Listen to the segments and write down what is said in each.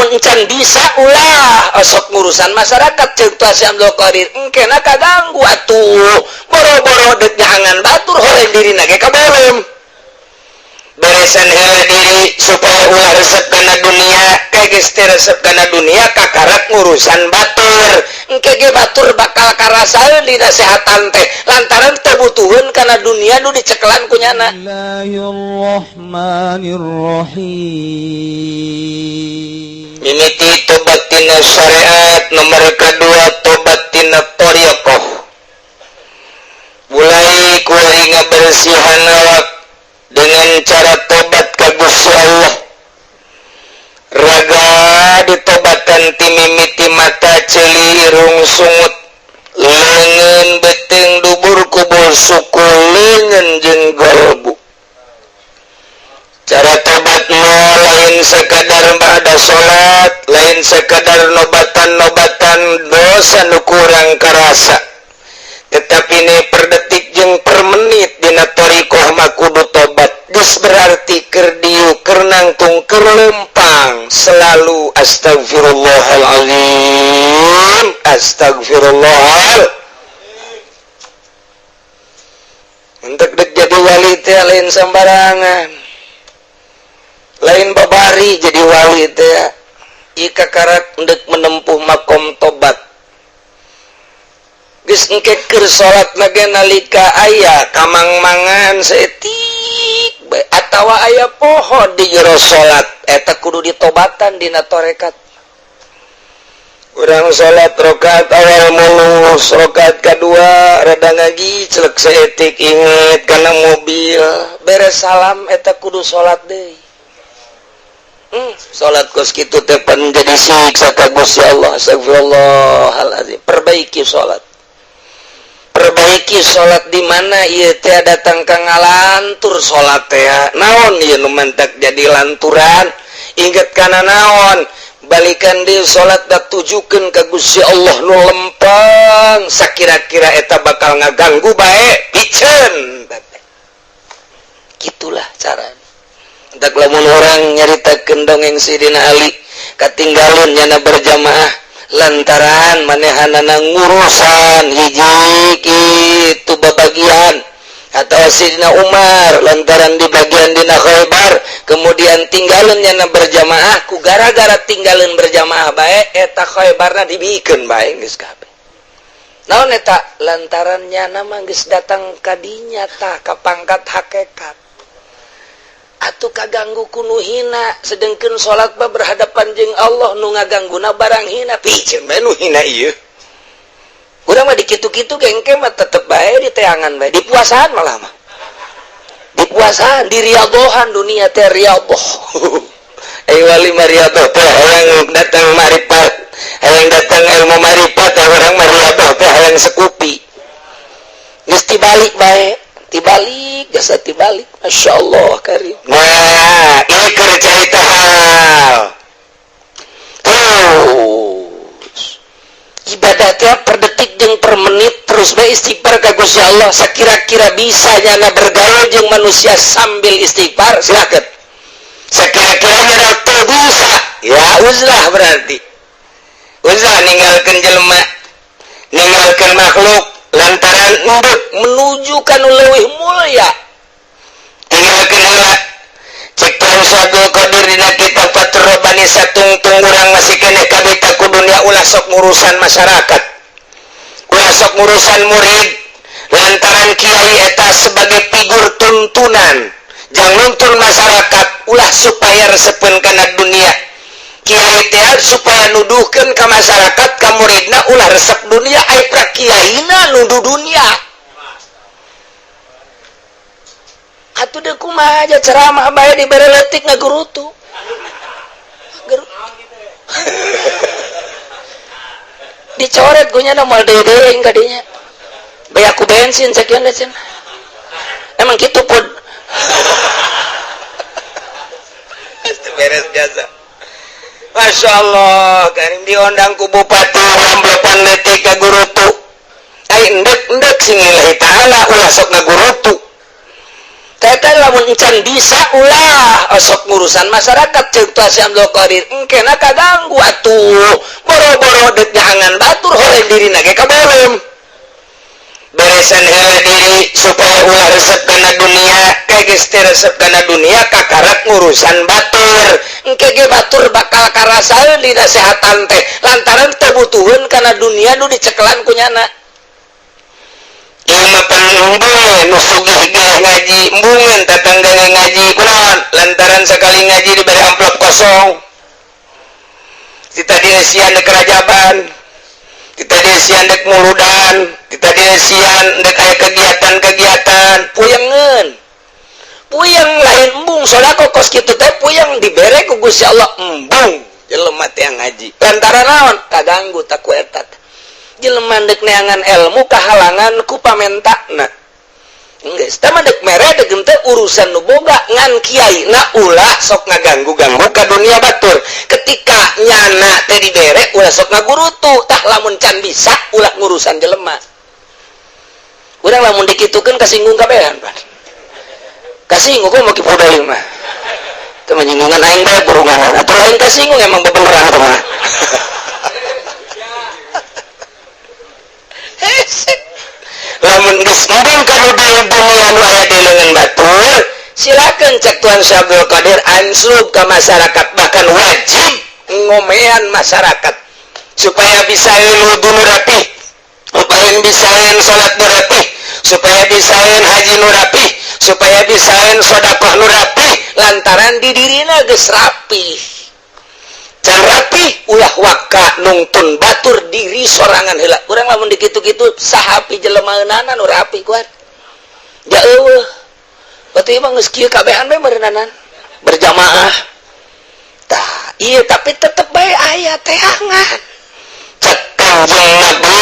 lamun encan bisa ulah osok ngurusan masyarakat ceuk tu si Abdul Qadir engke na kaganggu atuh boro-boro dek jangan batur horeng dirina ge kabolem beresan heula diri supaya ulah resep kana dunia geus teu resep kana dunia kakarak ngurusan batur engke ge batur bakal karasaeun dina sehatan teh lantaran teu butuheun kana dunia nu dicekelan ku nyana. Bismillahirrahmanirrahim. Mimiti tobat tina syariat, nomor kedua tobat tina thariqah. Mulai kuring ngabersihan awak dengan cara tobat ka Gusti Allah. Raga ditobatan ti mimiti mata ceuli irung sungut leungeun beteng dubur kubul suku leungeun jeung golbu. Cara tobat mah lain sekadar ba'da salat, lain sekadar nobatan-nobatan dosa nu kurang karasa. Tetapi ini per detik jeung per menit dina thariqah mah kudu tobat. Geus berarti keur dieu keur nangtung keur lempang selalu astagfirullahalazim, astagfirullah. Untuk dek jadi wali teh lain sembarangan. Lain babari jadi wali teh ika karak ndek menempuh makom tobat geus engke keur salat lage nalika aya kamang-mangan saeutik atawa aya poho di jero salat eta kudu ditobatan dina tarekat. Urang salat rakaat awal mulus, rakaat kadua rada ngaji celek saeutik inget kana mobil beres salam eta kudu salat deui. Salat kos kitu teh pan jadi siksa ka Gusti Allah. Astagfirullahalazim. Perbaiki salat. Perbaiki salat di mana ieu teh datang ka ngalantur salat teh. Naon ieu nu mantak jadi lanturan? Inget kana naon? Balikan deui salat da tujukeun ka Gusti Allah nu lempeng. Sakira-kira eta bakal ngaganggu bae piceun. Gitulah caranya. Tak lamun orang nyaritakeun dongeng Sidina Ali katinggalun nyana berjamaah lantaran manehanana ngurusan hiji kitu babagian atau Sidina Umar lantaran di bagian dina Khaybar kemudian tinggalun nyana berjamaah ku gara-gara tinggalun berjamaah bae eta Khaybarna dibikeun bae geus kabeh. Naon eta lantaran nyana mah geus datang ka dinya tah ka pangkat hakikat. Atuh kaganggu kuno hina sedengkeun salat mah berhadapan jeung Allah nu ngagangguna barang hina piceun bae nu hina ieu. Urang mah dikitu-kitu ge engke mah tetep bae di teangan bae di puasaan malah mah. Di puasaan di riyadohan dunia teh riyadoh. Ai wali mah riyadoh teh hayang datang marifat, hayang datang ilmu marifat urang mah riyadoh teh hayang sekupi. Geus tibalik bae. Tibalik, jasa tibalik, Masya Allah karim. Nah, ini keur carita hal. Terus ibadatnya per detik jeung per menit terus bae istighfar ka Gusti Allah sakira-kira bisa nyana bergaul jeung manusia sambil istighfar silakan. Sakira-kira nyana teu bisa, ya uzlah berarti. Uzlah ninggalkeun jelema, ninggalkeun makhluk lantaran ndek menuju ka nu leuwih mulya. Tinggalkeun heula cek Abdul Qadir dina kitab Fathur Rabbani satungtung urang masih keneh kabeh ka dunia ulah sok ngurusan masyarakat. Ulah sok ngurusan murid lantaran kiai eta sebagai figur tuntunan. Jang nuntun masyarakat ulah supaya resepeun kana dunia. Kiai teh supaya nuduhkeun ka masyarakat ka muridna ulah resep dunia ai pra kiaina nuduh dunia. Atuh deuk kumaha aja ceramah bae dibere leutik ngagurutu. Dicoret gue nyana mal deudeuing ka dinya. Bae aku bensin sakieu da cenah. Emang kitu pun. Itu beres jasa. Masya Allah, karim diundang ku bupati ramblopan letik ka gurutu. Ai endek sing lillahi ta'ala ulah sok ngagurutu. Teta lamun encan bisa ulah sok ngurusan masyarakat ceuk tu si Abdul Qadir engke na kaganggu atuh boro-boro dek jangan batur oleh diri nage kabelum beresan heula diri supaya ulah resep kana dunia kege resep kana dunia kakarak ngurusan batur engke ge batur bakal karasaeun dina sehatan teh lantaran teu butuheun kana dunia nu dicekelan ku nyana ieu mah panembung nu sugih ge ngaji embungeun tatangga ngaji kunaon lantaran sekali ngaji diberi amplop kosong kita diesian dek kerajaban kita diesian dek muludan kita diesian dek aya kegiatan-kegiatan puyeng lain embung sodako kos kitu teh puyeng dibere ku Gusti Allah embung jelema teh ngaji lantaran naon kaganggu taku eta jelema dek neangan ilmu kahalangan ku pamentana geus teh mah dek mere dek teh urusan nu boga ngan kiai na ulah sok ngaganggu-ganggu ka dunia batur ketika nyana teh dibere ulah sok ngagurutu tah lamun can bisa ulah ngurusan jelema urang lamun dikitukeun kasinggung kabehan Pak kasinggung kok mau kipodal mah teu menyinggungan aing bae burungan atuh aing kasinggung emang bebeurang teh mah lamun geus embung kana dunia nu aya di leungeun batur silakan cek Tuan Syekh Abdul Qadir anslub ka masyarakat bahkan wajib ngomean masyarakat supaya bisa wudu nu rapih supaya bisa salat nu rapih supaya bisa haji nu rapih supaya bisa sedekah nu rapih lantaran di dirina geus rapih can rapih ulah waka nungtun batur diri sorangan heula urang lamun dikitu-kitu sahapi jelemaeunana nu rapih kuat ja eueuh berarti mah geus kieu kabehan bae meureunanan berjamaah tah ieu tapi tetep bae aya teangan cek Kanjeng Nabi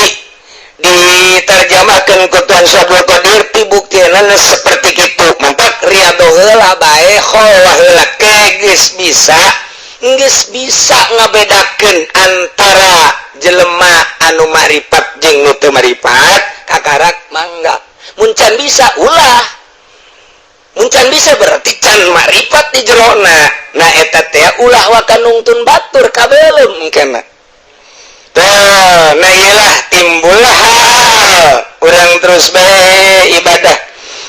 diterjemahkeun ku Tuan Syekh Abdul Qadir pibuktiana seperti kitu mantap riado heula bae kholah heula geus bisa ngabedakeun antara jelema anu marifat jeung nu teu marifat kakarak mangga mun can bisa ulah mun can bisa berarti can marifat di jerona nah eta teh ulah waka nungtun batur kabelum kana tah nah iyalah timbul hal urang terus bae ibadah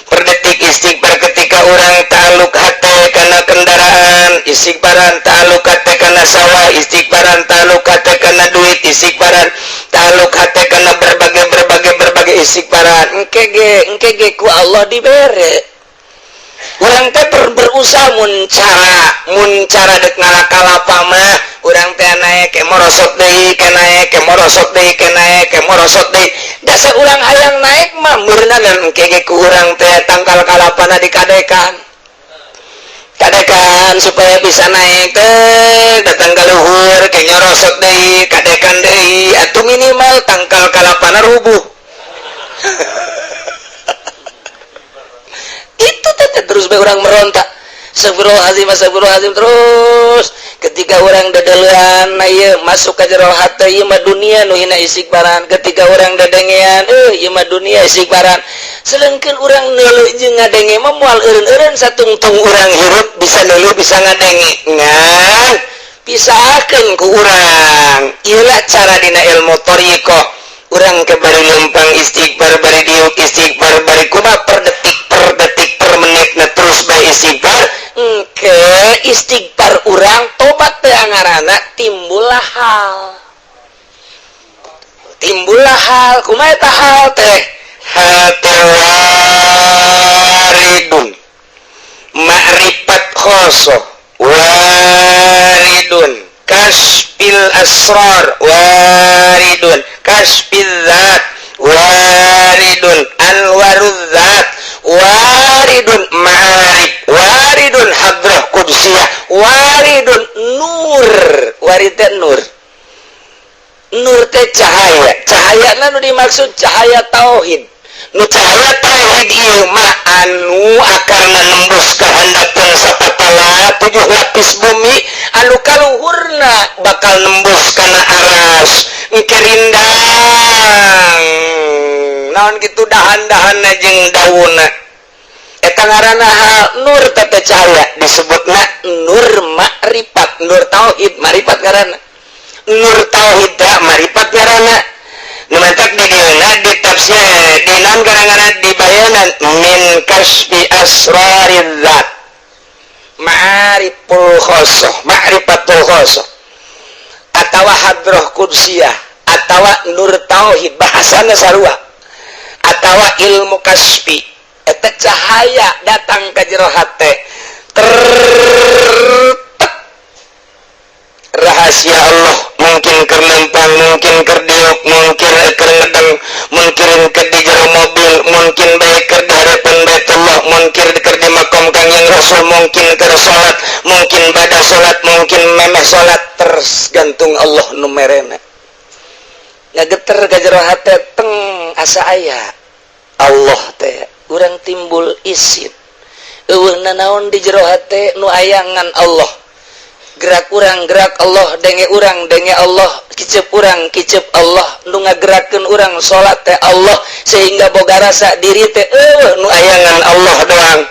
perdetik istighfar ketika orang ta'aluk hati karena kendaraan istighfaran ta'aluk hati karena sawah istighfaran ta'aluk hati karena duit istighfaran ta'aluk hati karena berbagai istighfaran engke ge ku Allah dibere urang teh berusaha mun cara dek ngalakalapa mah urang teh naik ke morosot deui dasar urang hayang naik mah meureunan engke ge ku urang teh tangkal kalapana dikadekan supaya bisa naik teh datang ka luhur ke nyorosot deui kadekan deui atuh minimal tangkal kalapana rubuh itu teh terus bae urang merontak astagfirullahalazim terus ketika orang dadeulean ieu masuk ka jero hate ieu mah dunia nu hina istighfaran ketika orang dadengean ieu mah dunia istighfaran selengkeun urang neuleuh jeung ngadenge mah moal eureun-eureun satungtung urang hirup bisa neuleuh bisa ngadenge ngan pisahkeun ku urang ieu lah cara dina ilmu thariqah urang ke bari lempang istighfar bari diuk istighfar bari kumaha per detik per menit na terus bae istighfar ke istighfar urang tobat teh ngaranna timbullah hal kumaha eta hal teh waridun ma'rifat khosoh waridun kasfil asrar waridun kasfil zat waridun anwaruz zat waridun ma'arif waridun hadrah qudsiyah waridun nur warid nur teh cahaya nu dimaksud cahaya tauhid nu cahaya tauhid ieu mah anu akarna nembus ka handapeun sapatala 7 lapis bumi anu kaluhurna bakal nembus kana aras engke rindang naon kitu dahan-dahanna jeung daunna eta ngaranna nur teh cahaya disebutna nur makrifat nur tauhid marifat ngaranna nur tauhid maripat ngaranna nu mantak di dieuna di tafsir di naon garang-garang di bayanan min kasfi asrariz zat ma'rifatul khosoh atawa hadroh kudsiyah atawa nur tauhid bahasana sarua atawa ilmu kasfi eta cahaya datang ka jero hate rahasia Allah mungkin keur lempang mungkin keur diuk mungkin keur ngedeng mungkin keur di jero mobil mungkin bae keur di harapan Baitullah mungkin keur di makom Kangjeng Rasul mungkin keur salat mungkin bada salat mungkin memeh salat tergantung Allah nu merena ngageter ka jero hate teng asa aya Allah teh urang timbul isin eueuh nanaon di jero hate nu aya ngan Allah gerak urang gerak Allah denge urang denge Allah kicep urang kicep Allah nu ngagerakeun urang salat teh Allah sehingga boga rasa diri teh nu aya ngan Allah doang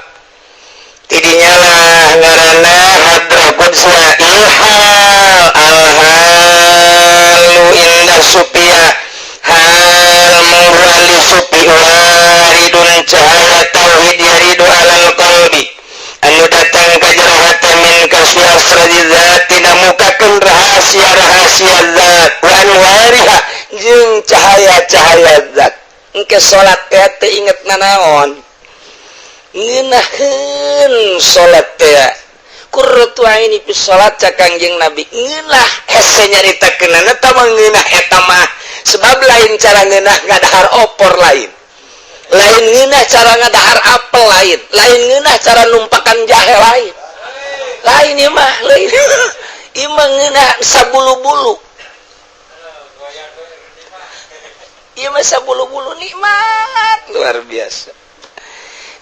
tidinya lah ngaranna hadrah qudsiyah ilhal alhalu indah supiyah hal murali supi waridun cahaya tauhid yaridu alal qalbi anu datang ka jero hate min kasfi asrariz tina mukakeun rahasia-rahasia zat wa anwariha jeung cahaya-cahaya zat engke salat teh teu inget nanaon ngeunaheun salat teh qurratu aini fi salat ca Kangjeng Nabi ngeunah hese nyaritakeunana eta mah ngeunah eta mah sebab lain cara ngeunah ngadahar opor lain ngeunah cara ngadahar apel lain ngeunah cara numpakan jahe lain ieu mah lain ieu mah ngeunah sabulu-bulu ieu mah sabulu-bulu nikmat luar biasa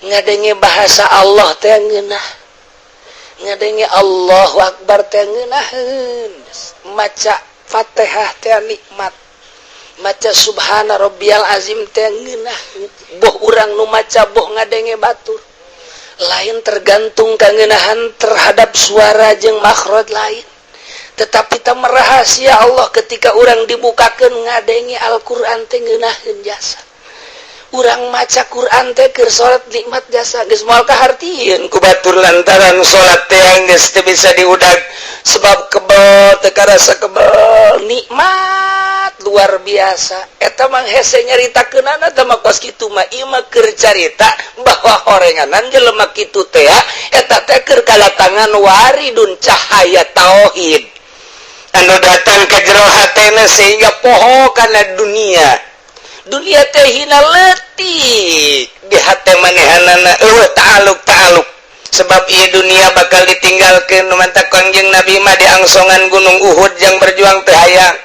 ngadenge bahasa Allah teh ngeunah ngadenge Allahu Akbar teh ngeunaheun maca Fatihah teh nikmat maca subhana rabbiyal azim teh ngeunah boh urang nu maca boh ngadenge batur lain tergantung kangeunahan terhadap suara jeung makhraj lain tetapi ta rahasia Allah ketika urang dibukakeun ngadenge Al-Qur'an teh ngeunaheun jasa urang maca Quran teh keur salat nikmat jasa geus moal kahartieun ku batur lantaran salat teh geus teu bisa diudag sebab kebal teu karasa kebal nikmat luar biasa eta mah hese nyaritakeunana teh mah kos kitu mah ieu mah keur carita bahwa horenganan jelema kitu teh eta teh keur kadatangan waridun cahaya tauhid anu datang ka jero hatena sehingga poho kana dunia teh hina leutik di hate manehanana eueuh ta'aluk sebab ieu dunia bakal ditinggalkeun nu manta Kangjeng Nabi mah di angsongan gunung Uhud yang berjuang teu hayang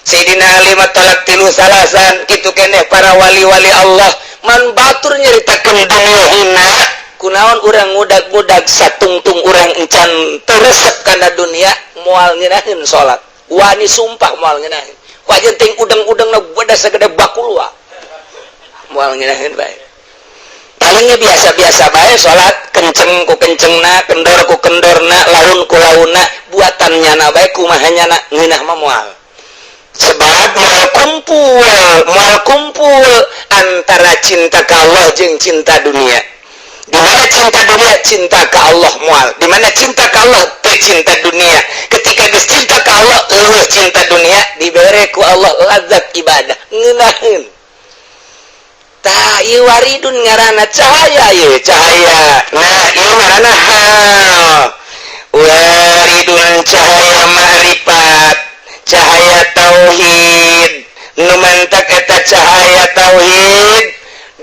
Sayyidina Ali mah talak tilu salasan kitu keneh para wali-wali Allah man batur nyaritakeun dunia hina kunaon urang ngudag-ngudag satungtung urang encan teuresep kana dunia moal ngeunaheun salat wani sumpah moal ngeunaheun wajan ting udang-udang na beda segede bakulwa moal ngeunaheun bae palingnya biasa-biasa bae salat kenceng ku kencengna kendor ku kendorna laun ku launna buatannya na bae kumahanya na ngeunah mah moal sebab moal kumpul antara cinta ka Allah jeung cinta dunia di mana cinta dunia cinta ka Allah moal di mana cinta ka Allah teh cinta dunia ketika geus cinta ka Allah eueuh cinta dunia dibere ku Allah lazat ibadah ngeunaheun tah ieu waridun ngaranna cahaya ieu cahaya nah ieu ngaranna hal waridun cahaya ma'rifat cahaya tauhid nu mantak eta cahaya tauhid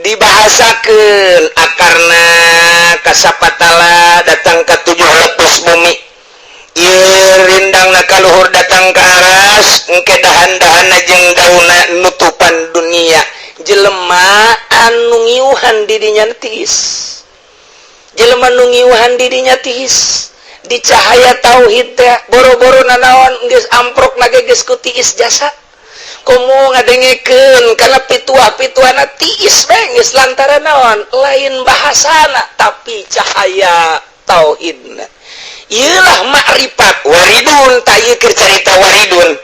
dibahasakeun akarna kasapatala datang ka 7 lepus bumi ieu rindangna kaluhur datang ka aras engke dahan-dahanna jeung daunna nutupan dunia jelema anu ngiuhan di dinya tiis jelema nu ngiuhan di dinya tiis di cahaya tauhid teh boro-boro nanaon geus amprok na geus ku tiis jasa komo ngadengekeun kana pituah-pituana tiis bae geus lantaran naon lain bahasana tapi cahaya tauhidna ieulah ma'rifat waridun ta ieu keur carita waridun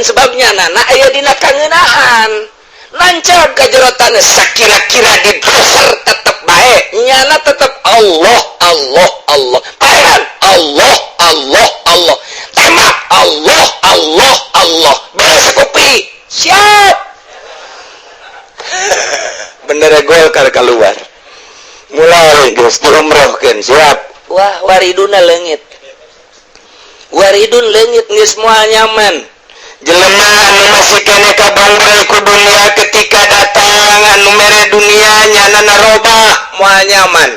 sebabnya nana aya dina kangenahan lancar kajerotan sakira-kira di dasar tetap baik nyana tetap Allah Allah Allah paehan Allah Allah Allah tembak Allah Allah Allah beres kopi siap bener Golkar keluar mulai geus diumrohkeun siap wah wariduna leungit waridun leungit geus moal nyaman jelema anu masih kene kabangbreu ku dunia ketika datang anu mere dunia nyana narobah moal nyaman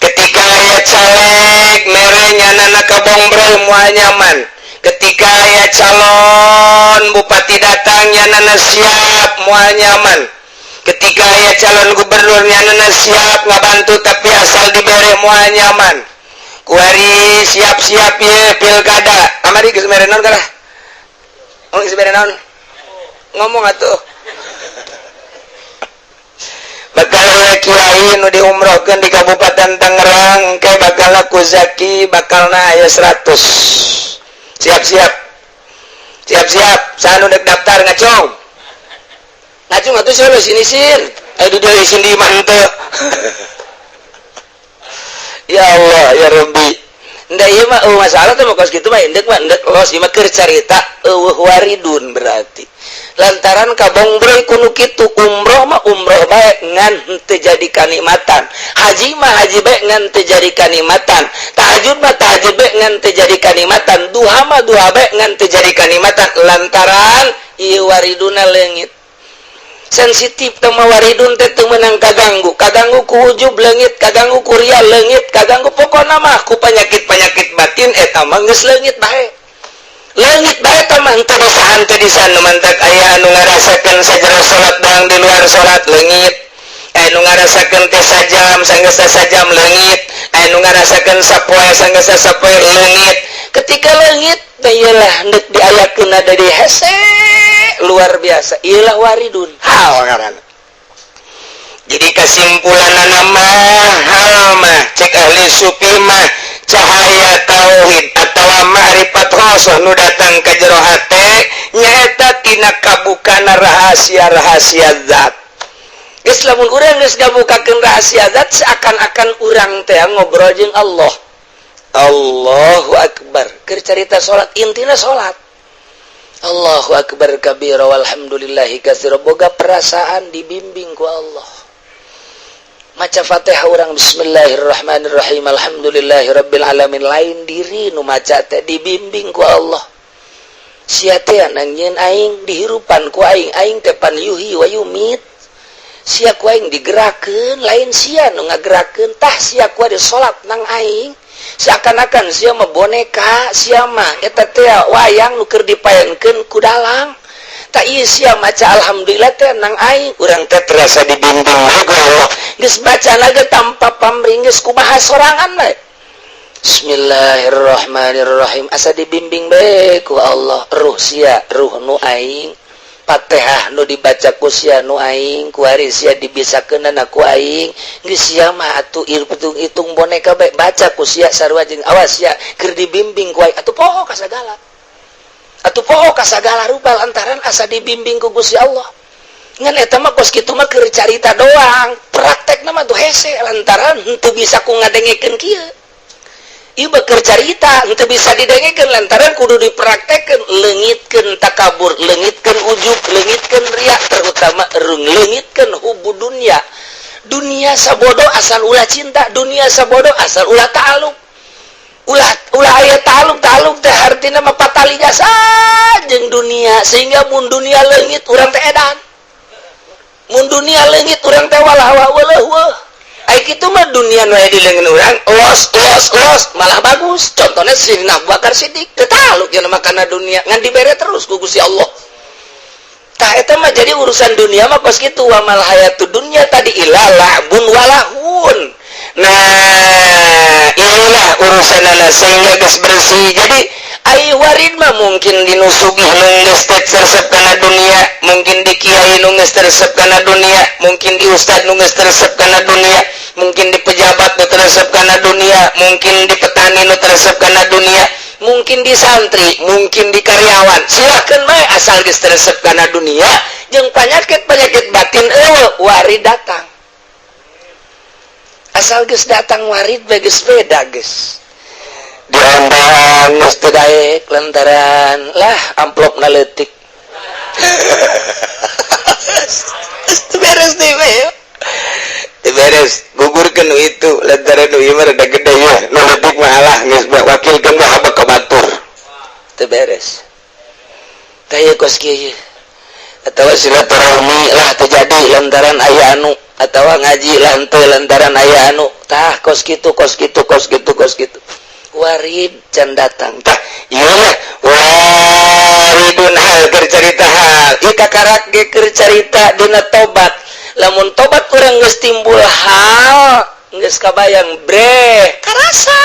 ketika aya caleg mere nyana kabangbreu moal nyaman ketika aya calon bupati datang nyana siap moal nyaman ketika aya calon gubernur nyana siap ngabantu tapi asal dibere moal nyaman kuari siap-siap ye pilkada amari geus mere naon kalah geus mere naon ngomong atuh bakal kiai nu diumrohkeun di Kabupaten Tangerang ke bakal ku Zaki bakalna aya 100 siap-siap siap-siap sanu dek daftar ngacung atuh saya sini sin adu dari sini manteu ya Allah ya Rabbi nda ieu mah masalah teh kos kitu mah endek los ieu mah keur carita eueuh waridun berarti lantaran kabongbreu kudu kitu umroh mah umroh bae ngan teu jadi kanikmatan haji mah haji bae ngan teu jadi kanikmatan tahajud mah tahajud bae ngan teu jadi kanikmatan duha mah duha bae ngan teu jadi kanikmatan lantaran ieu wariduna leungit sensitif tema waridun teh teu meunang kaganggu ku ujub leungit kaganggu ku ria leungit kaganggu pokona mah ku panyakit-panyakit batin eta mah geus leungit bae teh mah teu disahan teu disan mantak aya anu ngarasakeun sajero salat dang di luar salat leungit anu ngarasakeun teh sajam sanggeus sajam leungit anu ngarasakeun sapoe sanggeus sapoe leungit ketika leungit teh ieulah hendak diayakeun dari hese luar biasa iyalah waridun hal ngaranna jadi kesimpulan nama hal mah cek ahli sufi mah cahaya tauhid atawa ma'rifat rasul nu datang ka jero hate nyaeta tina kabukana rahasia-rahasia zat geus lamun urang geus ngabukakeun rahasia zat seakan-akan urang teh ngobrol jeung Allah Allahu akbar keur carita salat intina salat Allahu akbar kabira walhamdulillahi katsira boga perasaan dibimbing ku Allah maca Fatihah urang bismillahirrahmanirrahim alhamdulillahirabbil alamin lain diri nu maca teh dibimbing ku Allah sia teh nangieun aing dihirupan ku aing teh pan yuhi wa yumit sia ku aing digerakkeun lain sia nu ngagerakeun tah sia ku ade salat nang aing seakan-akan sia mah boneka sia mah eta teh wayang nu keur dipaenkeun ku dalang tak ieu sia maca alhamdulillah teh nang aing urang teh terasa dibimbing ku Allah geus bacana ge tanpa pamrih geus kumaha sorangan we bismillahirrahmanirrahim asa dibimbing bae ku Allah ruh sia ruh nu aing Fatihah nu dibaca ku sia nu aing kuari sia dibisakeunna ku aing geus sia mah atuh hitung boneka bae baca ku sia sarua jeung awas sia keur dibimbing ku aing atuh poho ka sagala rupa lantaran asa dibimbing ku Gusti Allah ngan eta mah kos kitu mah keur carita doang praktekna mah tuh hese lantaran henteu bisa ku ngadengekeun kieu ieu keur carita henteu bisa didengekeun lantaran kudu dipraktekkeun leungitkeun takabur leungitkeun ujub leungitkeun ria terutama leungitkeun hubbu dunia sabodo asal ulah cinta dunia sabodo asal ulah ta'alluq ulah aya ta'alluq teh artina mah patali jasa jeung dunia sehingga mun dunia leungit urang teh edan mun dunia leungit urang teh walah ai kitu mah dunia nu aya di leungeun urang los malah bagus contohna Sayyidina Abu Bakar Siddiq teu taluk cenah makana dunia ngan dibere terus ku Gusti Allah tah eta mah jadi urusan dunia mah pas kitu wa mal hayatud dunya tadi ilalabun walahun nah inilah urusanana sehingga geus bersih jadi ai warid mah mungkin dinusugih nu geus tersep kana dunia mungkin di kiai nu geus tersep kana dunia mungkin di ustad nu geus tersep kana dunia mungkin di pejabat nu resep karena dunia, mungkin di petani nu resep karena dunia, mungkin di santri, mungkin di karyawan. Silahkan bae asal geus resep karena dunia jeung penyakit batin warid datang. Asal geus datang warid bae geus beda geus. Diondang geus teu daek lantaran lah amplopna leutik. Beres deh bae. Beres gugurkeun itu lantaran nu ieu mah rada gede ya nu leutik mah alah geus wakilkeun mah habak ka batur teu beres teh kos kieu atawa silaturahmi lah terjadi lantaran aya anu atawa ngaji teu lantaran aya anu tah kos kitu warid can datang tah ieu mah waridun hal keur carita hal ieu kakarak ge keur carita dina tobat. Lamun tobat urang geus timbul hal geus kabayang bre karasa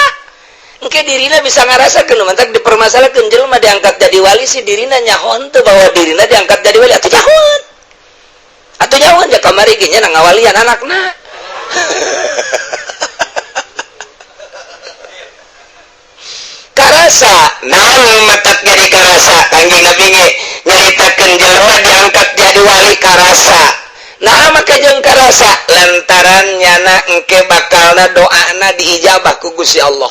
engke dirina bisa ngarasakeun mantak dipermasalahkeun jelema diangkat jadi wali si dirina nyahoan teu bahwa dirina diangkat jadi wali atuh nyahoan ja kamari ge nya ngawalian anakna. Karasa naon matak jadi karasa Kangjeng Nabi ge nyaritakeun jelema diangkat jadi wali karasa. Nah maka jeung karasa lantaran nyana engke bakalna doana diijabah ku Gusti Allah.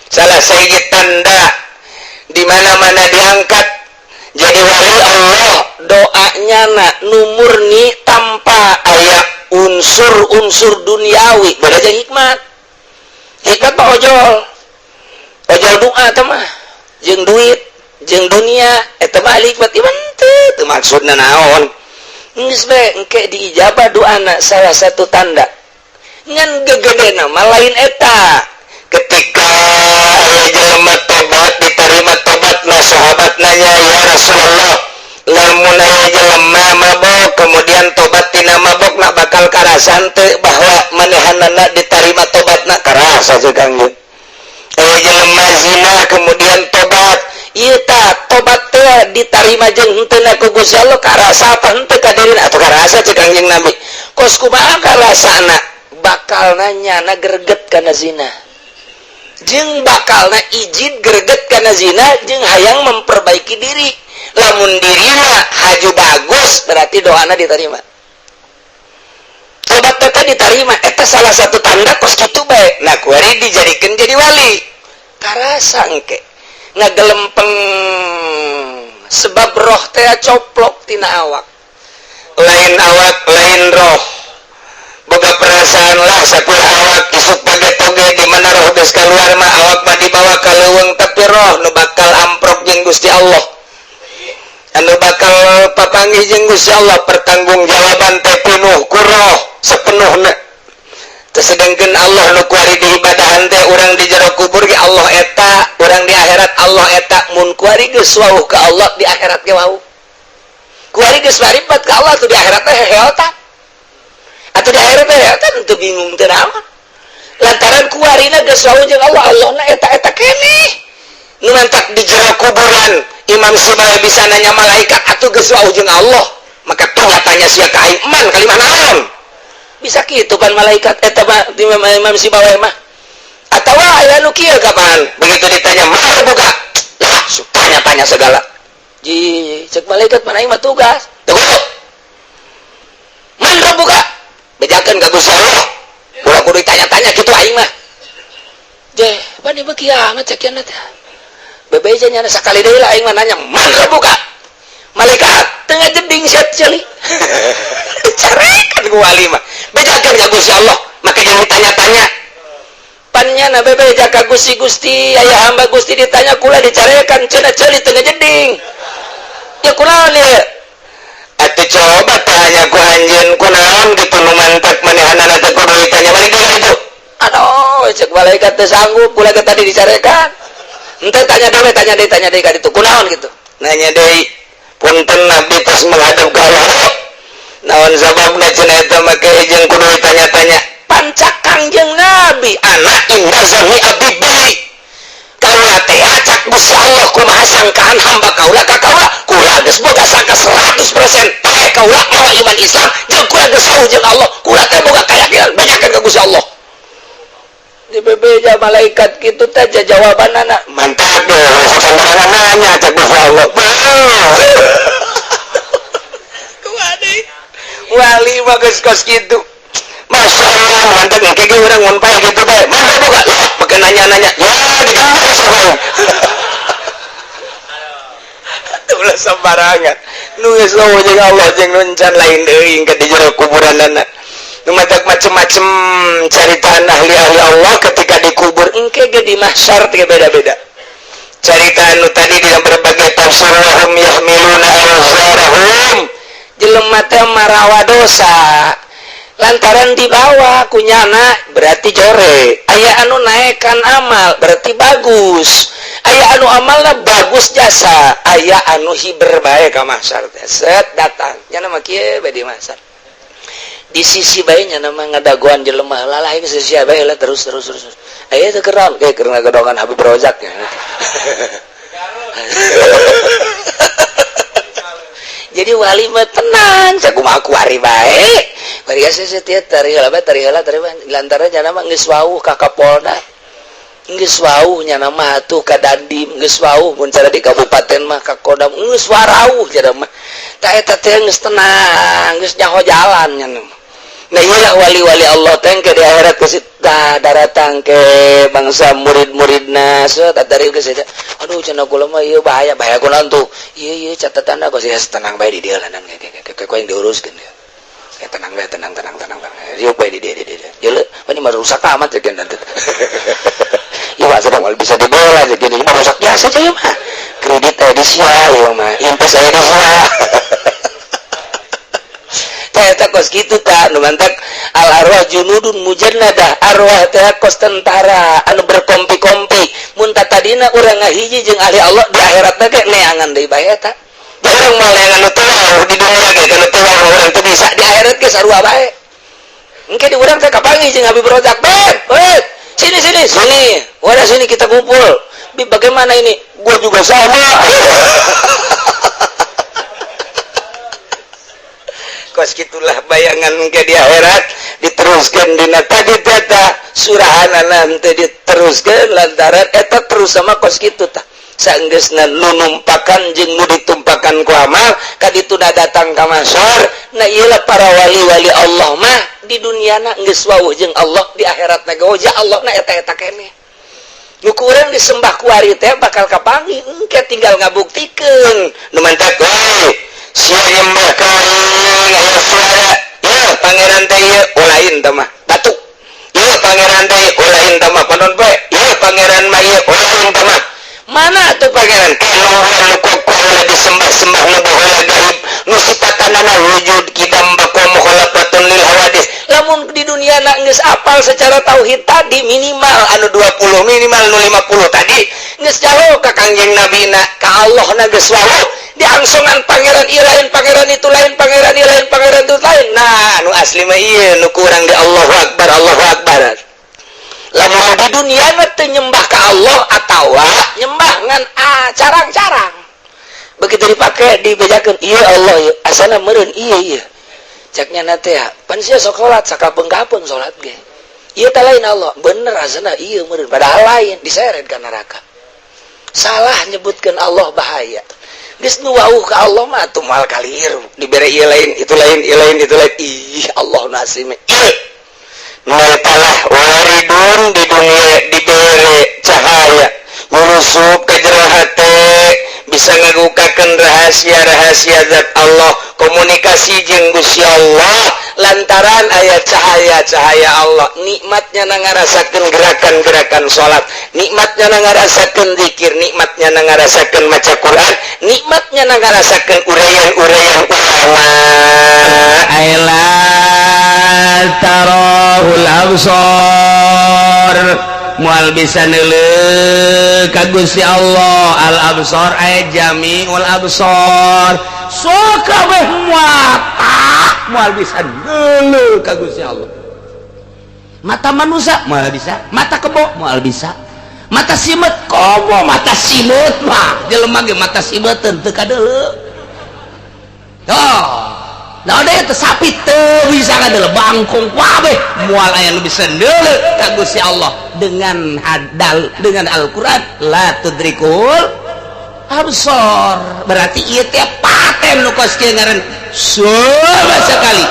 Salah sahiji tanda di mana-mana diangkat jadi wali Allah doanya nu murni tanpa aya unsur-unsur duniawi. Beda jeung hikmat. Hikmat mah ojol doa teh mah jeung duit jeung dunia eta mah hikmat iman teu maksudna naon. Geus bae engke diijabah doana salah satu tanda ngan gegedena mah lain eta ketika jelema tobat diterima tobatna sahabat nanya ya Rasulullah lamun aya jelema mabok kemudian tobat tina mabokna bakal karasan teu bahwa manehanana diterima tobatna karasa jeung Kangjeng. Aya jelema zina kemudian tobat ieu tah tobat teh ditarima jeung henteu ku Gusti Allah karasa apa henteu ka dirina atuh karasa cek Kangjeng Nabi kos kumaha karasana bakalna nyana greget kana zina jeung bakalna ijid greget kana zina jeung hayang memperbaiki diri lamun dirina haju bagus berarti doana ditarima tobat teh ditarima eta salah satu tanda kos kitu bae nah kuari dijadikeun jadi wali karasa engke ngagelempeng sebab roh teh coplok tina awak lain awak lain roh boga perasaan lah sakulah awak isuk page-toge di mana roh geus kaluar mah awak mah dibawa ka leuweung tapi roh nu bakal amprok jeung Gusti Allah anu bakal papanggih jeung Gusti Allah pertanggungjawaban teh penuh ku roh sepenuhna tersedengkeun Allah nu kuari diibadahan teh urang di jero kubur ge Allah eta urang di akhirat Allah eta mun kuari geus wauh ka Allah di akhirat ge wauh kuari geus maripat ka Allah tuh di akhirat teh heheotan atuh di akhirat teh heheotan teu bingung teu naon lantaran kuarina geus wauh jeung Allah Allahna eta keneh nu mantak di jero kuburan Imam Sibawa bisa nanya malaikat atuh geus wauh jeung Allah maka tong tanya sia ka aing man kalimah naon bisa kitu pan malaikat eta mah di Imam Sibawa mah atawa aya nu kieu kapan begitu ditanya mah buka lah tanya-tanya segala ji cek malaikat mana mah tugas tunggu man buka bejakeun ka Gusti Allah ulah kudu ditanya-tanya kitu aing mah je bani beu kiamat cek nya teh bebeja nya sakali deui lah aing mah nanya man buka malaikat tengah jeding siat ceuli carekan ku wali mah bejakeun ka Gusti Allah maka jangan ditanya-tanya pannya na bebeja ka Gusti aya hamba Gusti ditanya kula dicarekan cenah ceuli tengah jeding ya kunaon ya atuh coba tanya ku anjeun kunaon kitu nu mantap manehanana teh kudu ditanya balik kitu aduh cek malaikat teh sanggup kula tadi dicarekan henteu tanya deui ka ditu kunaon gitu nanya deui punten nabi tos menghadap ka Allah naon sababna cenah eta make jeung kudu ditanya-tanya pancak Kangjeng Nabi anak indah zani abdi baik kaula teh acak Gusti Allah kumaha sangkaan hamba kaula ka kaula kula geus boga sangka 100% teh kaula mawa iman Islam jeung kula geus sauh jeung Allah kula teh boga kayakinan banyakeun ka Gusti Allah malaikat gitu aja jawaban anak mantap deh nanya cek Allah wali bagus kos gitu Masya Allah mantap kayak gitu orang ngonpai gitu teh mantap buka pakai nanya-nanya ya dikasih ulah sembarangan nu geus lo jeung Allah jeung nuncan lain deui ke di jero kuburan anak nu macam-macam caritaan ahli-ahli Allah ketika dikubur engke ge di mahsyar teh beda-beda cerita nu tadi di berbagai tafsir hum yahmiluna awzarahum jelema teh marawa dosa lantaran dibawa kunyana berarti jore aya anu naekan amal berarti bagus aya anu amalna bagus jasa aya anu hiber bae ka mahsyar teh set datang nya nama kieu bade mahsyar di sisi bae nya nama ngadagoan jelema lalah ke sisi bae lah terus aya teh keran kayak keur ngagadongan Habib Rozak nya jadi wali mah tenang cak kumaha ku ari bae bari asa teh tari heula lantaran nya nama geus wauh ka Kapolda geus wauh nya nama atuh ka Dandim geus wauh mun cara di kabupaten mah ka Kodam geus warauh cenah mah ta eta teh geus tenang geus nyaho jalan nya nah iyalah wali-wali Allah teh ke di akhirat ke daratang ke bangsa murid-muridna set atari geus eta aduh cenah kula mah ieu bahaya kunaon tuh ieu catatanna kos ya tenang bae di dieu lanan ke yang diuruskeun dia tenang bae tenang ieu bae di dieu jeule ini mah rusak amat ya kan ieu mah sedang bisa dibola jadi mah rusak biasa aja mah kredit edisi ieu mah invest edisi eta kos kitu tah nu mantak al arwah junudun mujannadah arwah teh kos tentara anu berkompi-kompi mun tadina urang ngahiji jeung ahli Allah di akhirat teh neangan deui bae eta urang mah neangan nu teu di dunia ge kana teu urang teu bisa di akhirat ge sarua bae engke di urang teh kapanggih jeung Habib Rozak sini wadah sini kita kumpul bagaimana ini gua juga sama kos gitulah bayangan ke di akhirat diteruskan dina tadi tata surahanana teh diteruskan lantaran eta terus sama kos kitu tah saenggeusna nu numpakan jeung nu ditumpakan ku amal kadituna datang ka mahsyar na ieu para wali-wali Allah mah di duniana geus wauh jeung Allah di akhiratna ge wajah Allah na eta keneh nu kurang disembah ku ari teh bakal kapanggih engke tinggal ngabuktikeun nu mantak sia nyembah ka suara ya pangeran teh ulain teh mah batu ya pangeran teh ulain teh mah panon bae ya pangeran mah ieu ulain teh mah mana tuh pangeran anu kokona disembah-sembah nu baheula gaib nu sifatanana wujud kidam baqa mukhalafatan lil hawadis lamun di dunia na geus apal secara tauhid tadi minimal anu 20 minimal nu 50 tadi geus jauh ka Kangjeng Nabi na ka Allah na geus wauh diangsungan pangeran ieu lain pangeran itu lain pangeran ieu lain pangeran itu lain nah nu asli mah ieu nu kurang di Allahu akbar lamun di dunia na teu nyembah ka Allah atawa nyembah ngan carang-carang begitu dipake dibejakeun ieu Allah ieu asana meureun ieu caknya na teh pan sia sok salat sakapeung-kapeung salat ge ieu teh lain Allah bener asana ieu meureun padahal lain diseret ka neraka salah nyebutkeun Allah bahaya geus nu wauh ka Allah mah atuh moal kaliir dibere ieu lain itu lain ih Allah nasime Netalah waridun di dunia diberi cahaya menusup ke jero hate bisa ngagukakeun rahasia-rahasia zat Allah komunikasi jeung Gusti Allah lantaran aya cahaya-cahaya Allah nikmatnya ngarasakeun gerakan-gerakan salat nikmatnya ngarasakeun zikir nikmatnya ngarasakeun maca Quran nikmatnya ngarasakeun urayan-urayan ulama aila tarahul absar mual bisa neuleuh ka Gusti Allah al absar ay jami'ul absar sok kabeh mual bisa neuleuh ka Gusti Allah mata manusia moal bisa mata kebo moal bisa mata simet komo mata simet mah jelema ge mata simet teu kadeuleuh nah ada teu sapi teu bisa kadeuleuk bangkong kabeh moal aya nu bisa deuleu ka Gusti Allah dengan Al-Qur'an la tudrikul absar berarti ieu teh paten nu kos kieu ngaran sama sekali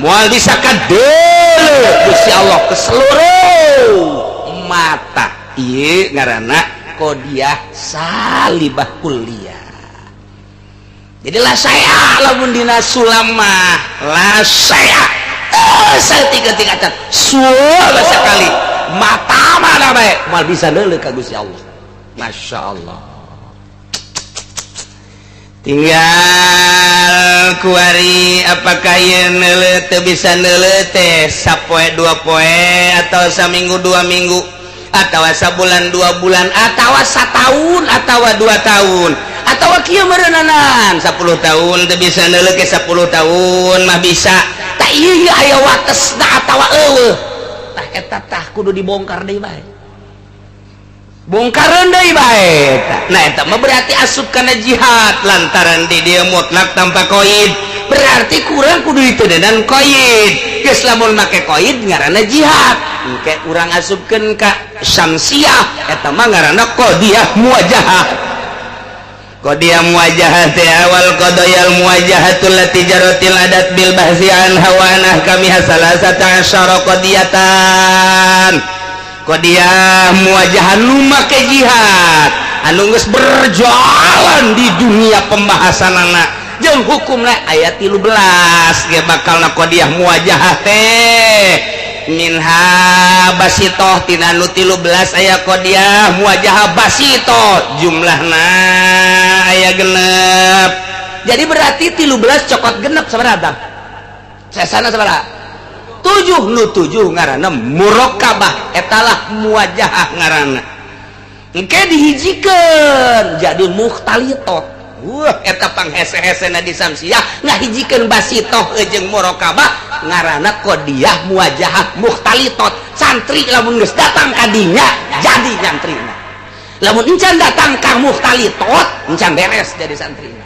moal bisa kadeuleu Gusti Allah ke seluruh mata ieu ngaranna qodiyah salibah kulliyah. Jadilah saya lamun dina sulam mah la saya tiga-tiga cat suara sekali mata mana bae mal bisa deuleu ka Gusti Allah. Masya Allah. Tinggal kuari apakah ieu neuleu teu bisa neuleu teh sapoe dua poe atau saminggu dua minggu atau sabulan dua bulan atau satahun atau 2 tahun atau kieu meureunanan 10 tahun teu bisa neuleu ke 10 tahun mah bisa tah ieu aya watesna atawa eueuh tah eta tah kudu dibongkar deui bae bongkareun deui bae nah eta mah berarti asup kana jihad lantaran di dieu mutlak tanpa qaid berarti kurang kudu diteudenan qaid geus lamun make qaid ngaranna jihad engke urang asupkeun ka syamsiah eta mah ngaranna qadiyah muwajahah. Qadiyah muwajahah teh awal qadayal muwajahatul lati jaratil adat bil bahsi an hawanah kami hasalasata asyara qadiyatan. Qadiyah muwajahah nu make jihad anu geus berjalan di dunia pembahasanana jeung hukumna ayat 13 ge bakalna qadiyah muwajahah teh minha basitoh tina nu 13 aya qadiyah muwajahah basitoh jumlahna aya genep jadi berarti 13 cokot genep sabaraha sesana sabaraha 7 nu 7 ngaranna muraqabah etalah muwajahah ngaranna engke dihijikeun jadi mukhtalitot eta panghese-hesena di samsiah ngahijikeun basitoh jeung muraqabah ngaranna qadiyah muwajahah mukhtalitot santri lamun geus datang ka dinya jadi santrina lamun encan datang ka mukhtalitot encan beres jadi santrina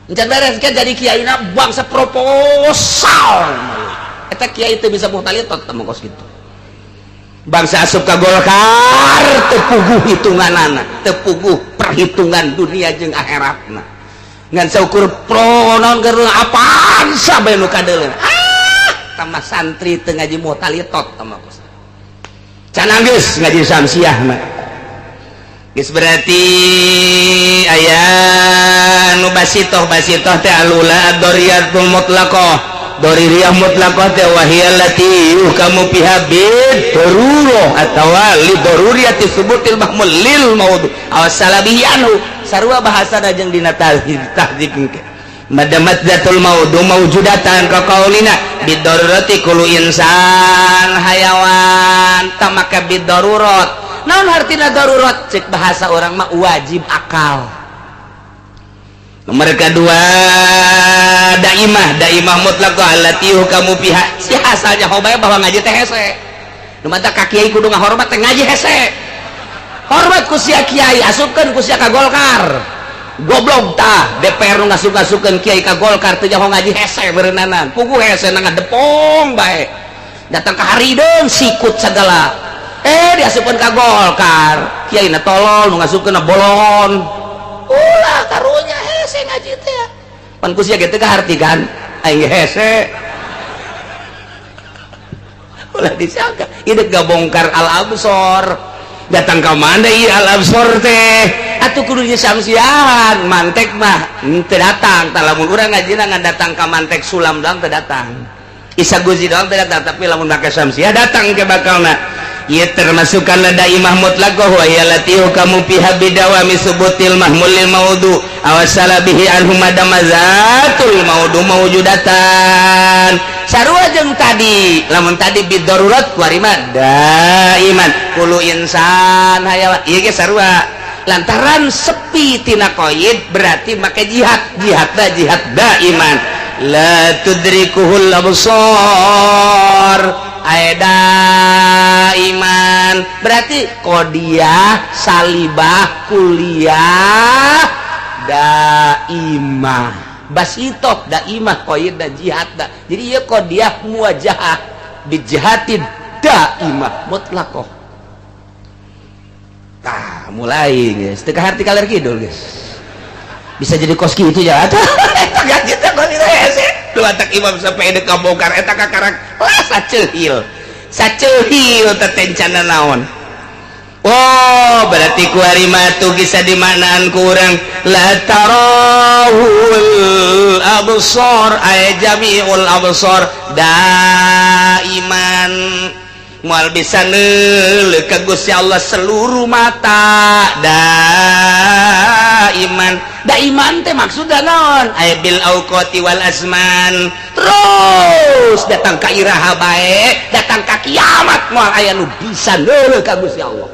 encan beres ke jadi kiaina bangsa proposal eta kiai teu bisa mukhtalitot teh mongkos kitu bangsa asup ka Golkar teu puguh hitunganana teu puguh perhitungan dunia jeung akhiratna ngan saukur pro naon keur apaan sabe nu kadeuleu tamah santri teu ngaji muhtalitot tamah kos can geus ngaji samsiah mah geus berarti aya nu basitoh teh alula ad-dariyatul mutlaqah doririyah mutlaqah teh wahiyal lati kamu pihabid daruroh atawa li daruriyati subutil mahmul lil maud aw salabihi anhu sarua bahasana jeung dina tahdzib engke madamat zatul maudu maujudatan ka qaulina bidarurati kullu insan hayawan tamaka bidarurat naon artina darurat cek bahasa orang mah wajib akal. Nomor kedua daimah mutlaqah allati hukamu fiha si asalnya hobaya bahwa ngaji teh hese nu mata ka kiai kudu ngahormat teh ngaji hese hormat ku sia kiai asupkeun ku sia ka Golkar goblok tah DPR nu ngasuk-ngasupkeun kiai ka Golkar teh jaho ngaji hese beureunanan puguh hese na ngadepong bae datang ka harideung sikut sagala diasupkeun ka Golkar kiai na tolol nu ngasupkeun na bolon ulah karunya hese ngaji teh pan ku sia kitu kahartikan aing hese ulah disangka ieu gabongkar al-absor datang ka mana ieu al-absor teh atuh kudu samsiahan mantek mah teu datang tah lamun urang ngajina ngan datang ka mantek sulam doang teu datang isa guzi doang teu datang tapi lamun make samsiah datang ke bakalna ieu termasuk kana daimah mutlaqah wa yalati kamu fiha bidawami subutil mahmulil maudu awasala bihi anhum madamazatul maudu maujudatan sarua jeung tadi lamun tadi bidarurat kuari mah daiman kullu insan hayawan ieu ge sarua lantaran sepi tina qaid berarti make jihad jihad daiman la tudrikuhul absar aeda iman berarti qadiyah salibah kuliah daimah basitot da imah qaid da jihad da jadi ieu qadiyah muwajahah bijihatin da imah mutlaqah tah mulai guys teu ka harti kaler kidul guys bisa jadi koski itu ya eta kita kok itu hese lu atak imam sampai dek kabongkar eta kakarang saceuhil tetencana naon. Oh berarti kuari matu bisa dimanaan kurang la tarahul absar ay jami'ul absar daiman moal bisa neuleuh ka Gusti Allah seluruh mata daiman teh maksudna naon ay bil auqati wal azman terus datang ka iraha bae datang ka kiamat moal aya nu bisa neuleuh ka Gusti Allah.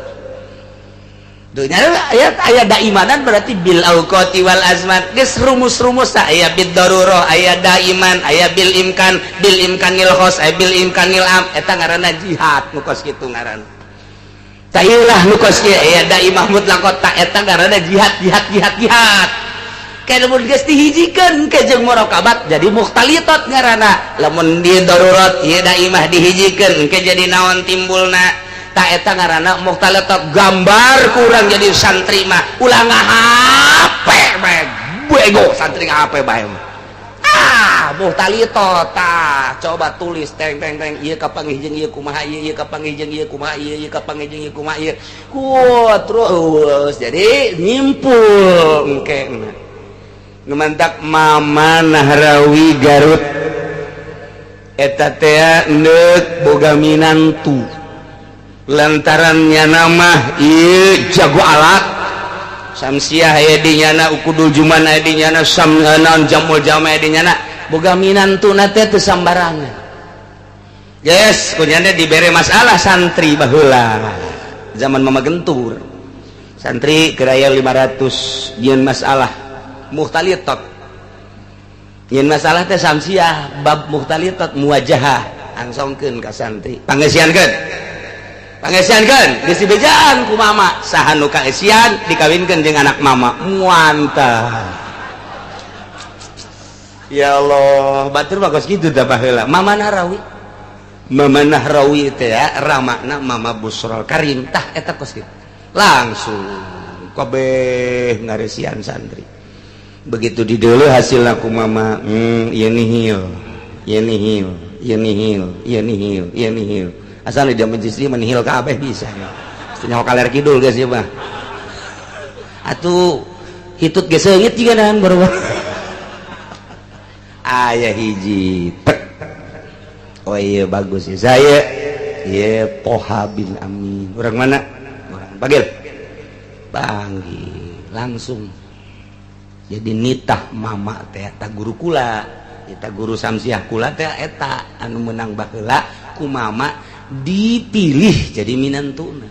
Dunya aya daimanan berarti bil auqati wal azman geus rumus-rumus tah aya bid darurah aya daiman aya bil imkanil khos aya bil imkanil am eta ngaranna jihad nu kos kitu ngaran tah ieulah nu kos kieu aya daimah mutlaqah tah eta ngaranna jihad kana mun geus dihijikeun ke jeung muraqabat jadi mukhtalitat ngaranna lamun di darurat ieu daimah dihijikeun ke jadi naon timbulna tak eta ngaranna mukhtalatat gambar kurang jadi santri mah ulah ngahape bae bego santri ngahape bae mukhtalatat tah coba tulis teng ieu kapanggih jeung ieu kumaha ieu kapanggih jeung ieu kumaha ieu kapanggih jeung ieu kumaha ieu terus jadi nyimpul engke ngemantak Mama Nahrawi Garut eta teh neuk boga minantu lantarannya nama jago alat samsiah aya di nyana ukudul juman aya di nyana samnaon jamul jama aya di nyana boga minantuna teh teu sambarangan yes kunyana dibere masalah santri baheula zaman Mama Gentur santri keraya 500 dieun masalah mukhtalitat nyeun masalah teh samsiah bab mukhtalitat muwajahah angsongkeun ka santri pangesiankeun geus dibejaan ku mama saha nu kaesian dikawinkeun jeung anak mama muantah ya Allah batur bagus kitu tah baheula Mama Nahrawi teh ya ramakna Mama Busrol Karim tah eta kos kitu langsung kabeh ngaresian santri begitu dideuleuh hasilna ku mama ieu nihil asal di dalam majlis menihil kabeh bisa nyawa kaler kidul guys ya mah atuh hitut geus seungit jiga nahan baru aya hiji oh iya bagus ya saya ya Poha bin Amin orang mana orang panggil langsung jadi nitah mama teh eta guru kula eta guru samsiah kula teh eta anu menang baheula ku mama dipilih jadi minantuna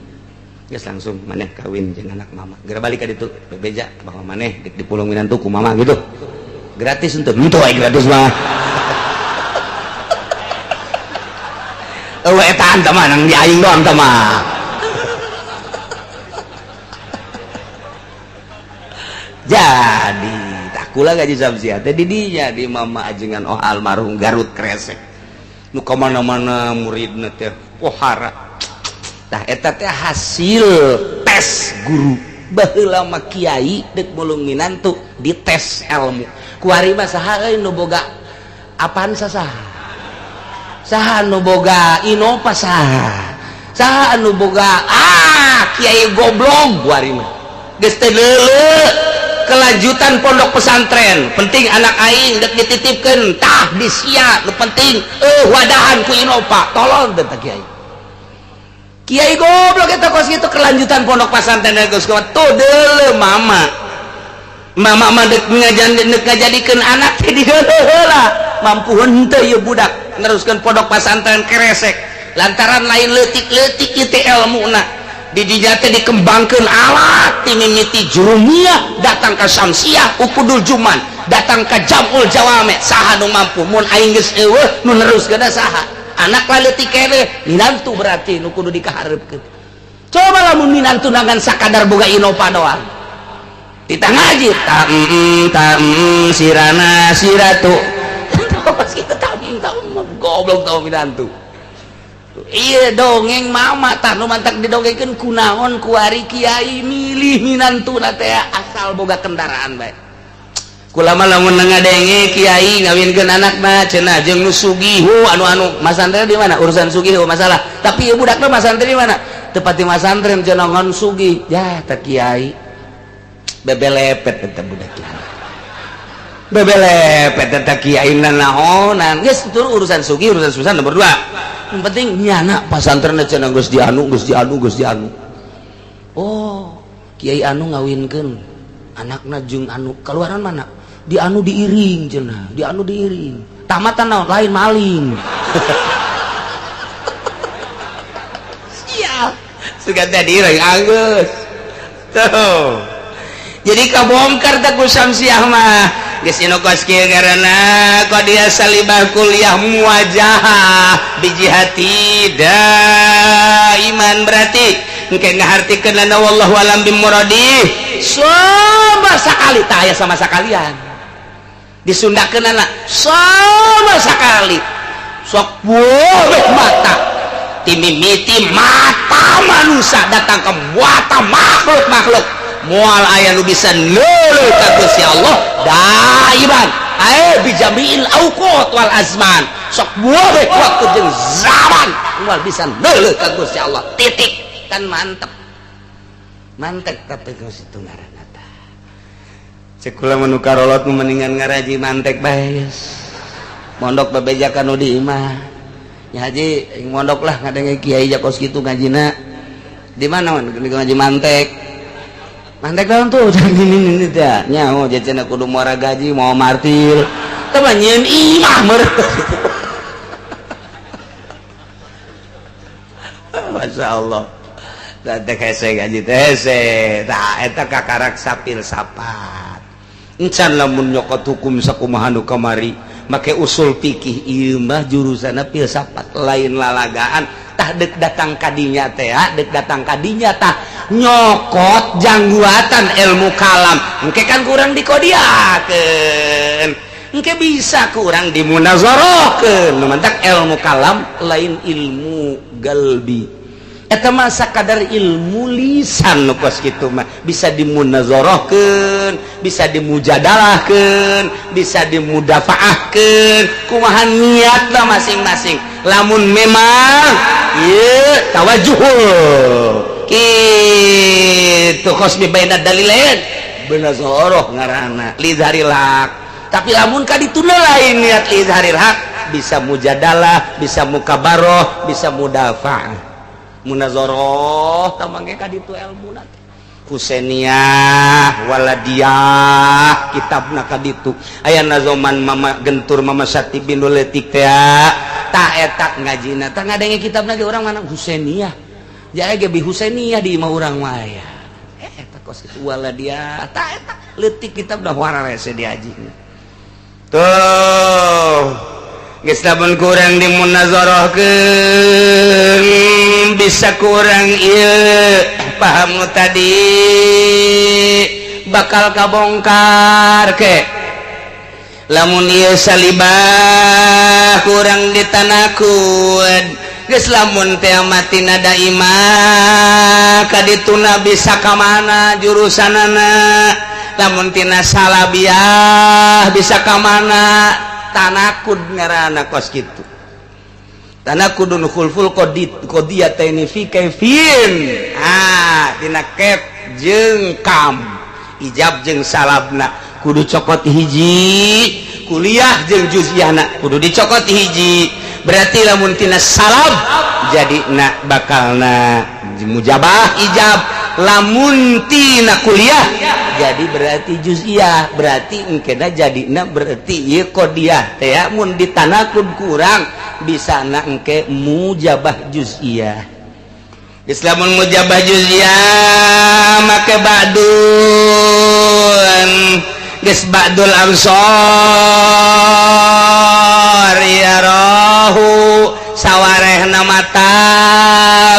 geus langsung maneh kawin jeung anak mama geura balik ka ditu bebeja bahwa maneh dipulung minantu ku mama gitu gratis untuk itu aya gratis mah eueuh eta anta mah nang di aing doang tah mah jadi tak kula gaji samsiah teh di dinya di mama ajengan oh almarhum Garut Kresek nu kamana-mana muridna teh pohara tah eta teh hasil tes guru baheula mah kiai deuk mulung minantu di tes ilmu kuari mah saha euy nu boga apaan saha nu boga inova saha anu boga kiai goblok kuari mah geus teh leuleuh kelanjutan pondok pesantren penting anak aing dek dititipkeun tah disia nu penting wadahan ku inova tolong teh kiai goblok eta kos kitu kelanjutan pondok pesantren geus kuat tuh deuleuh mama mah dek ngajadikeun anak teh di heula mampu henteu ieu budak neruskeun pondok pesantren Kresek lantaran lain leutik-leutik ieu teh ilmuna di dinya teh dikembangkeun alat timimiti jurumiyah datang ka samsiah ukudul juman datang ka jamul jawame saha nu mampu mun aing geus eueuh nu neruskeun saha anak leutik keneh minantu berarti nu kudu dikaharepkeun coba lamun minantu nangan sakadar boga inova doang kita ngaji sirana siratu kita goblok tau minantu. Iya dongeng mama tah nu mantak didongengkeun kunaon ku ari kiai milih minantuna teh asal boga kendaraan bae. Kulama lamun ngadenge kiai ngawinkeun anakna cenah jeung nu sugihu anu masantren di mana urusan sugihu masalah. Tapi ieu budakna masantren di mana? Teu pati masantren cenah ngan sugih. Ya teh kiai bebelepet teh budak kiai. Bebelepet teh kiai naonan. Geus tur urusan sugih urusan susah nomor 2. Yang penting nyana pasantren cenah geus dianu. Oh, kiai anu ngawinkeun anakna jeung anu kaluaran mana? Dianu diiring cenah, dianu diiring. Tamatan naon lain maling. Siap. Sugan tadi reng Agus. Tuh. Jadi kabongkar teh ku Syamsiah mah. Geus inokos kieu ngaranna qadia salibah kuliah muwajahah bijihati daiman berarti engke ngahartikeun lana wallahu alam bimuradi sama sakali tah aya sama sakalian disundakeun anak sama sakali sok boleh mata timimiti mata manusia datang ke muata makhluk moal aya nu bisa neuleuh ka Gusti Allah daiman ae bijamiil auqat wal azman sok boleh waktu jeung zaman moal bisa neuleuh ka Gusti Allah titik kan mantep tapi geus itu ngaranna tah ceuk kula manu karolot nu mendingan ngaraji mantek bae mondok babejakan nu di imah nya haji mondok lah ngadenge kiai jakos kitu ngajina di mana ngaji mantek daun tuh gini teh nyaho jecena kudu muara gaji mau martir teh nyeun imah meureun masyaallah teh hese gaji teh hese tah eta kakarak sapil sapat encan lamun nyokot hukum sakumaha nu kamari make usul fikih ieu mah jurusana filsafat lain lalagaan tah deuk datang kadinya teh deuk datang kadinya tah nyokot jangguatan ilmu kalam engke kan kurang dikodiakeun engke bisa kurang dimunazarahkeun mantak ilmu kalam lain ilmu galbi eta mah sakadar ilmu lisan nu kos kitu mah bisa dimunazarahkeun bisa dimujadalahkeun bisa dimudafaahkeun kumaha niatna masing-masing lamun memang ieu tawajuhul kitu khosmi baina dalilain benazoroh ngaranna lidharil haq tapi lamun kadituna lain niat lidharil haq bisa mujadalah bisa mukabaroh bisa mudafaah munazoroh tamangge kaditu ilmu nanti Husainiyah waladiyah kitabna kaditu aya nazoman mama gentur mama Sati binul letik teh tah eta ngajina tah ngadenge kitabna ge urang mana Husainiyah jadi ge bi Husainiyah di imah urang mah aya eta kos kitu waladiyah tah eta leutik kitab dah wararese diaji tuh geus lamun kurang dimunazarahkeun bisa kurang ieu pahamu tadi bakal kabongkar ke lamun ieu salibah kurang ditanakud geus lamun teh matina daimah kadituna bisa ka mana jurusanana lamun tina salabiyah bisa ka mana tanakud ngaranna kos kitu tanakudun khulful qadiyataini fi kaifin tina kef jeung kam ijab jeung salabna kudu cokot hiji kuliah jeung juz'iyahna kudu dicokot hiji berarti lamun tina salab jadina bakalna mujabah ijab lamun tina kuliah jadi berarti juz'iyah berarti engkena jadina berarti ieu qadiyah teh mun ditanakud kurang bisa na engke mujabah juz'iyah islamun mujabah juz'iyah make ba'dun geus ba'dul amsor ya rahu sawarehna mata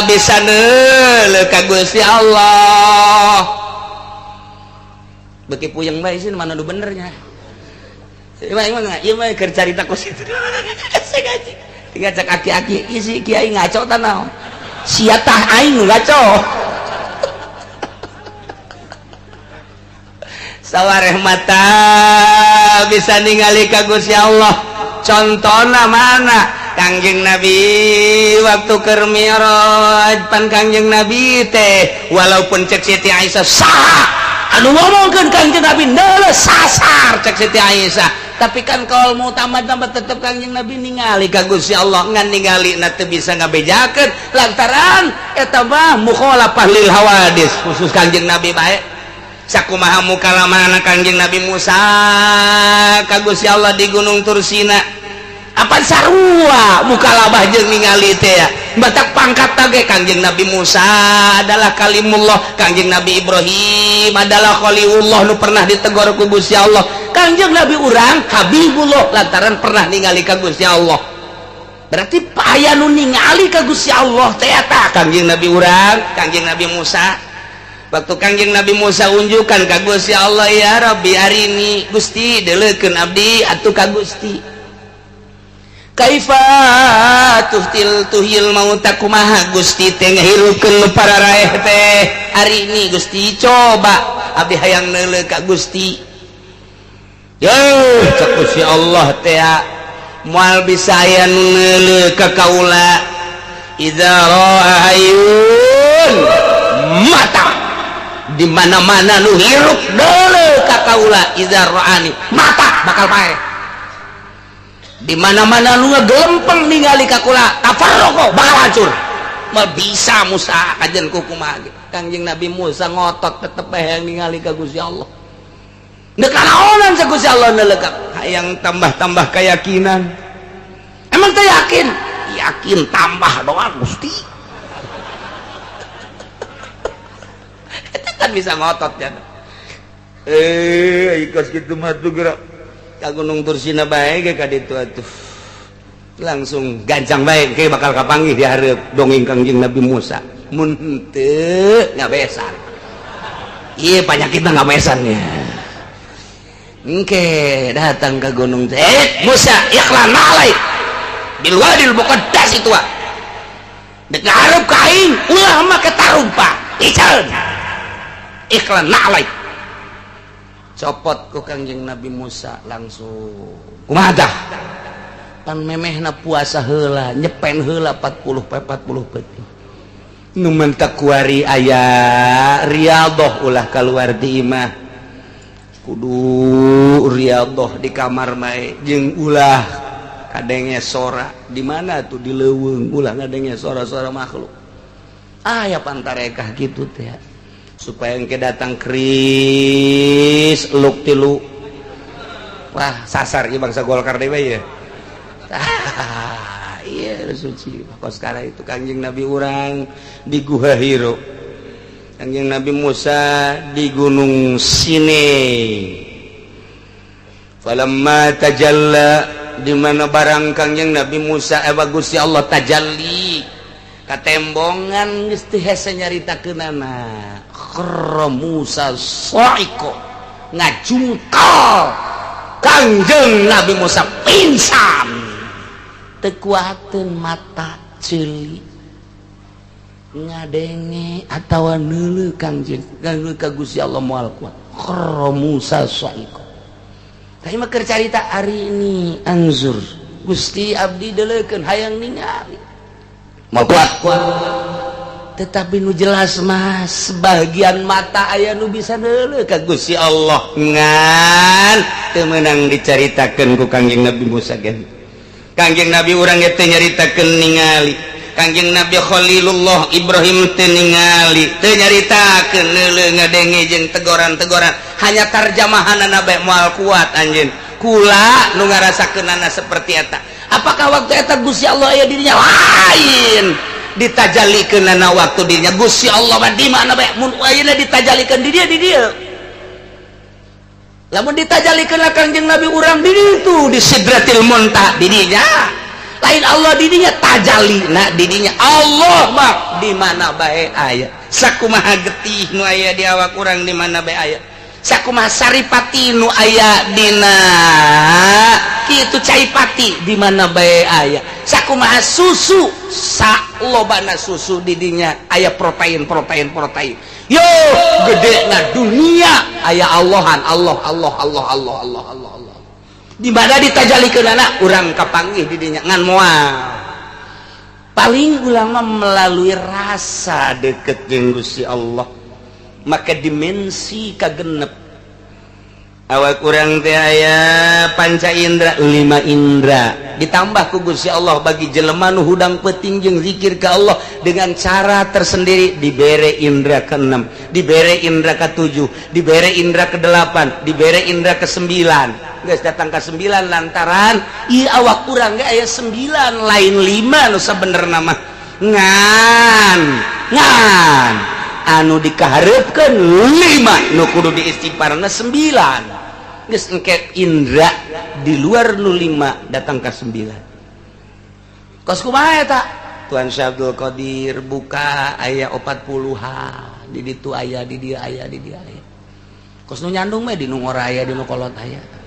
bisa neuleuh ka Gusti Allah beki puyeng bae sih mana nu benernya. Ieu mah keur carita ku situ. Sengaja. Tiga cek aki-aki isi kiai ngaco tanaon. Sia tah aing nu ngaco. Sawareh mata bisa ningali ka Gusti Allah. Contona mana? Kangjeng Nabi waktu keur Mi'raj pan Kangjeng Nabi teh walaupun cek Siti Aisyah sah anu ngomongkeun Kangjeng Nabi neuleus sasar cek Siti Aisyah tapi kan kalau mau tamat-tamat tetep Kangjeng Nabi ningali ka Gusti Allah ngan ningali na teu bisa ngabejakeun lantaran eta mah mukhalafah lil hawadis khusus Kangjeng Nabi bae sakumaha mukalamana Kangjeng Nabi Musa ka Gusti Allah di Gunung Tursina apa sarua mukalabah jeung ningali teh ya batak pangkat tage Kangjeng Nabi Musa adalah kalimullah Kangjeng Nabi Ibrahim adalah khalilullah nu pernah ditegur ku Gusti Allah Kangjeng Nabi urang habibullah lantaran pernah ningali ka Gusti Allah berarti aya nu ningali ka Gusti Allah teh eta Kangjeng Nabi urang Kangjeng Nabi Musa waktu Kangjeng Nabi Musa unjukan ka Gusti Allah ya Rabbi arini Gusti deuleukeun abdi atuh ka Gusti kaifa tuhil mauta kumaha Gusti teh ngahirupkeun para raeh teh ari ini Gusti coba abdi hayang neuleuh ka Gusti yo cek Gusti Allah teh moal bisa aya nu neuleuh ka kaula idza ra'ayun mata di mana-mana nu hirup neuleuh ka kaula idza ra'ani mata bakal pae di mana-mana lu ngegelempeng ningali ka kula tafarraqo bakal hancur mal bisa Musa kajen kumaha Kangjeng Nabi Musa ngotot tetep hayang ningali ka Gusti Allah neuk naonan sa Gusti Allah neuleuh hayang tambah-tambah keyakinan emang teh yakin tambah doang Gusti eta kan bisa ngotot ya ikos kitu mah tuh gerak ka Gunung Tursina bae ge ka ditu atuh langsung gancang bae ge bakal kapanggih di hareup dongeng Kangjeng Nabi Musa mun teu ngabesan ieu panyakitna ngabesannya engke datang ka gunung teh Musa ikhlan alai bil wadil muqaddas itu dek ngarep ka aing ulah make tarumpa ican ikhlan alai copot ku Kangjeng Nabi Musa langsung kumaha tah pan memehna puasa heula nyepen heula 40 peuting nu mentak kuari aya riyadhah ulah kaluar di imah kudu riyadhah di kamar mae jeung ulah kadenge sora di mana tuh di leuweung ulah kadenge sora-sora makhluk aya pantarekah kitu teh supaya engke datang keris luk tilu wah sasar ieu bangsa Golkar deui ya iya suci kos kala itu Kangjeng Nabi urang di Guha Hiro Kangjeng Nabi Musa di Gunung Sinai falamma tajalla di mana barang Kangjeng Nabi Musa Gusti Allah tajalli katembongan geus teu hese nyaritakeunana kharra Musa sa'iqo ngajungkal Kangjeng Nabi Musa pingsan teu kuateun mata ceuli ngadenge atawa neuleuh Kangjeng ka Gusti Allah moal kuat kharra Musa sa'iqo tah mah keur carita ari ini anzur Gusti abdi deuleukeun hayang ningali mau kuat tetapi nu jelas mas sebagian mata aya nu bisa neuleuh ka Gusti Allah ngan teu meunang dicaritakeun ku Kangjeng Nabi Musa gen Kangjeng Nabi urang teh nyaritakeun ningali Kangjeng Nabi Khalilullah Ibrahim teu ningali teu nyaritakeun neuleuh ngadenge jeung tegoran-tegoran hanya tarjamahanna bae moal kuat anjeun kula nu ngarasakeunana seperti eta apakah waktu eta Gusti Allah aya dirinya lain ditajallikeunana waktu dirinya Gusti Allah mah di mana bae mun ayeuna ditajallikeun di dia lamun ditajallikeun Kangjeng Nabi urang di ditu di Sidratil Muntaha di dinya lain Allah di dinya tajallina di dinya Allah mah di mana bae aya sakumaha getih nu aya di awak urang di mana bae aya sakumaha saripati nu aya dina kitu caipati di mana bae aya sakumaha susu salobana susu di dinya aya protein yo gede na dunia aya Allahan Allah di mana ditajalikeun anak urang kapanggih di dinya ngan moal paling ulama melalui rasa deket jeung Gusti Allah maka dimensi kagenep awak urang teh aya panca indra 5 indra ditambah ku Gusti Allah bagi jelema nu hudang peuting jeung zikir ka Allah dengan cara tersendiri dibere indra ke-6 dibere indra ke-7 dibere indra ke-8 dibere indra ke-9 geus datang ke 9 lantaran ieu awak urang ge aya 9 lain 5 nu sabenerna mah ngan anu dikaharepkeun 5 nu kudu diistighfarna 9 geus engke indra di luar nu 5 datang ke 9 kos kumaha eta Tuan Syabdul Qadir buka aya 40-an di ditu aya di dia aya kos nu nyandung mah di nu ngora aya di nu kolot aya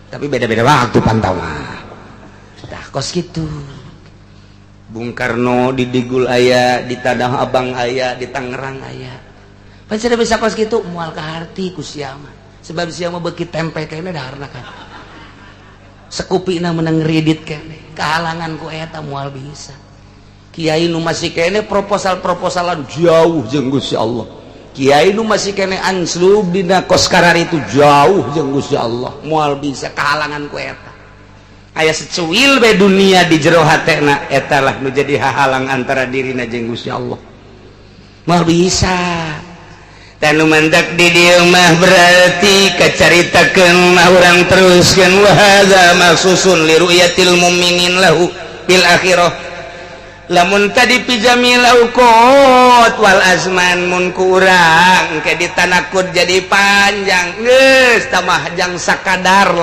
tapi beda-beda waktu pantauan tah kos kitu Bung Karno di Digul aya, di Tanah Abang aya, di Tangerang aya. Pasti bisa kos gitu moal ka harti ku sia mah. Sebab sia mah beuki tempe kene daharna kan. Sekupina menang ngridit kene. Kahalangan ku eta moal bisa. Kiai nu masih kene proposal-proposalan jauh jeung Gusti Allah. Kiai nu masih kene anslub dina kos karari itu jauh jeung Gusti Allah. Moal bisa kahalangan ku eta. Aya secuil be dunia di jero hatena eta lah nu jadi hahalang antara dirina jeung Gusti Allah. Moal bisa. Dan nu mantak di dieu mah berarti kacaritakeun mah urang teruskeun wa hadza maksusun li ru'yatil mu'minin lahu bil akhirah. Lamun tadi pijamil auqat wal azman mun ku urang ke ditanakud jadi panjang geus tamah jang sakadar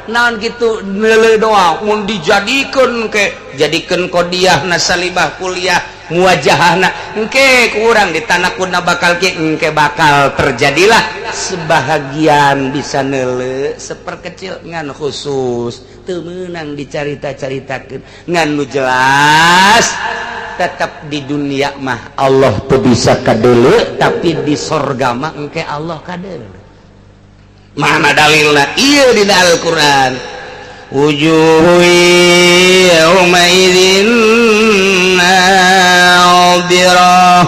naon kitu neuleuh doa mun dijadikeun ke jadikeun qodiyah nasalibah kuliah muwajahana engke ku urang ditanakudna bakal ki engke bakal terjadilah sebahagian bisa neuleuh seperkecil ngan khusus teu meunang dicarita-caritakeun ngan nu jelas tetap di dunia mah Allah teu bisa kadeuleu tapi di sorga mah engke Allah kadeuleu. Mana dalilna ieu dina Al-Qur'an wujuhu yauma idzin nadhirah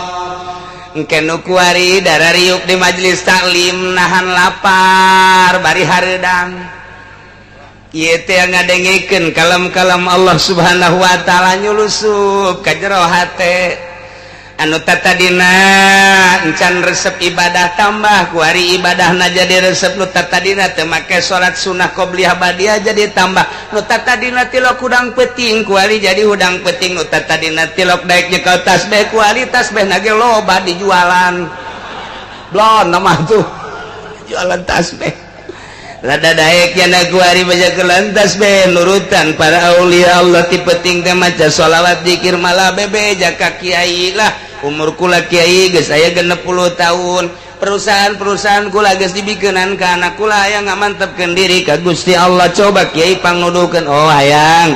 engke nu kuari darariuk di majelis taklim nahan lapar bari hareudang ieu teh ngadengikeun kalam-kalam Allah Subhanahu wa taala nyulusup ka jero hate anu tatadina encan resep ibadah tambah ku hari ibadahna jadi resep nu tatadina teu make salat sunah qobliyah badiah jadi tambah nu tatadina tilok hudang peuting ku hari jadi hudang peuting nu tatadina tilok daek nyekel tasbih ku hari tasbihna ge loba dijualan blon mah tuh jualan tasbih lada daek yana ku hari baca kelan tasbih nurutan para aulia Allah ti peuting teh maca sholawat zikir malah bebe jaka kiai lah umur kula kiai geus aya 60 tahun perusahaan kula geus dibikeunan ka anak kula aya ngamantepkeun diri ka Gusti Allah coba kiai pangnuduhkeun oh hayang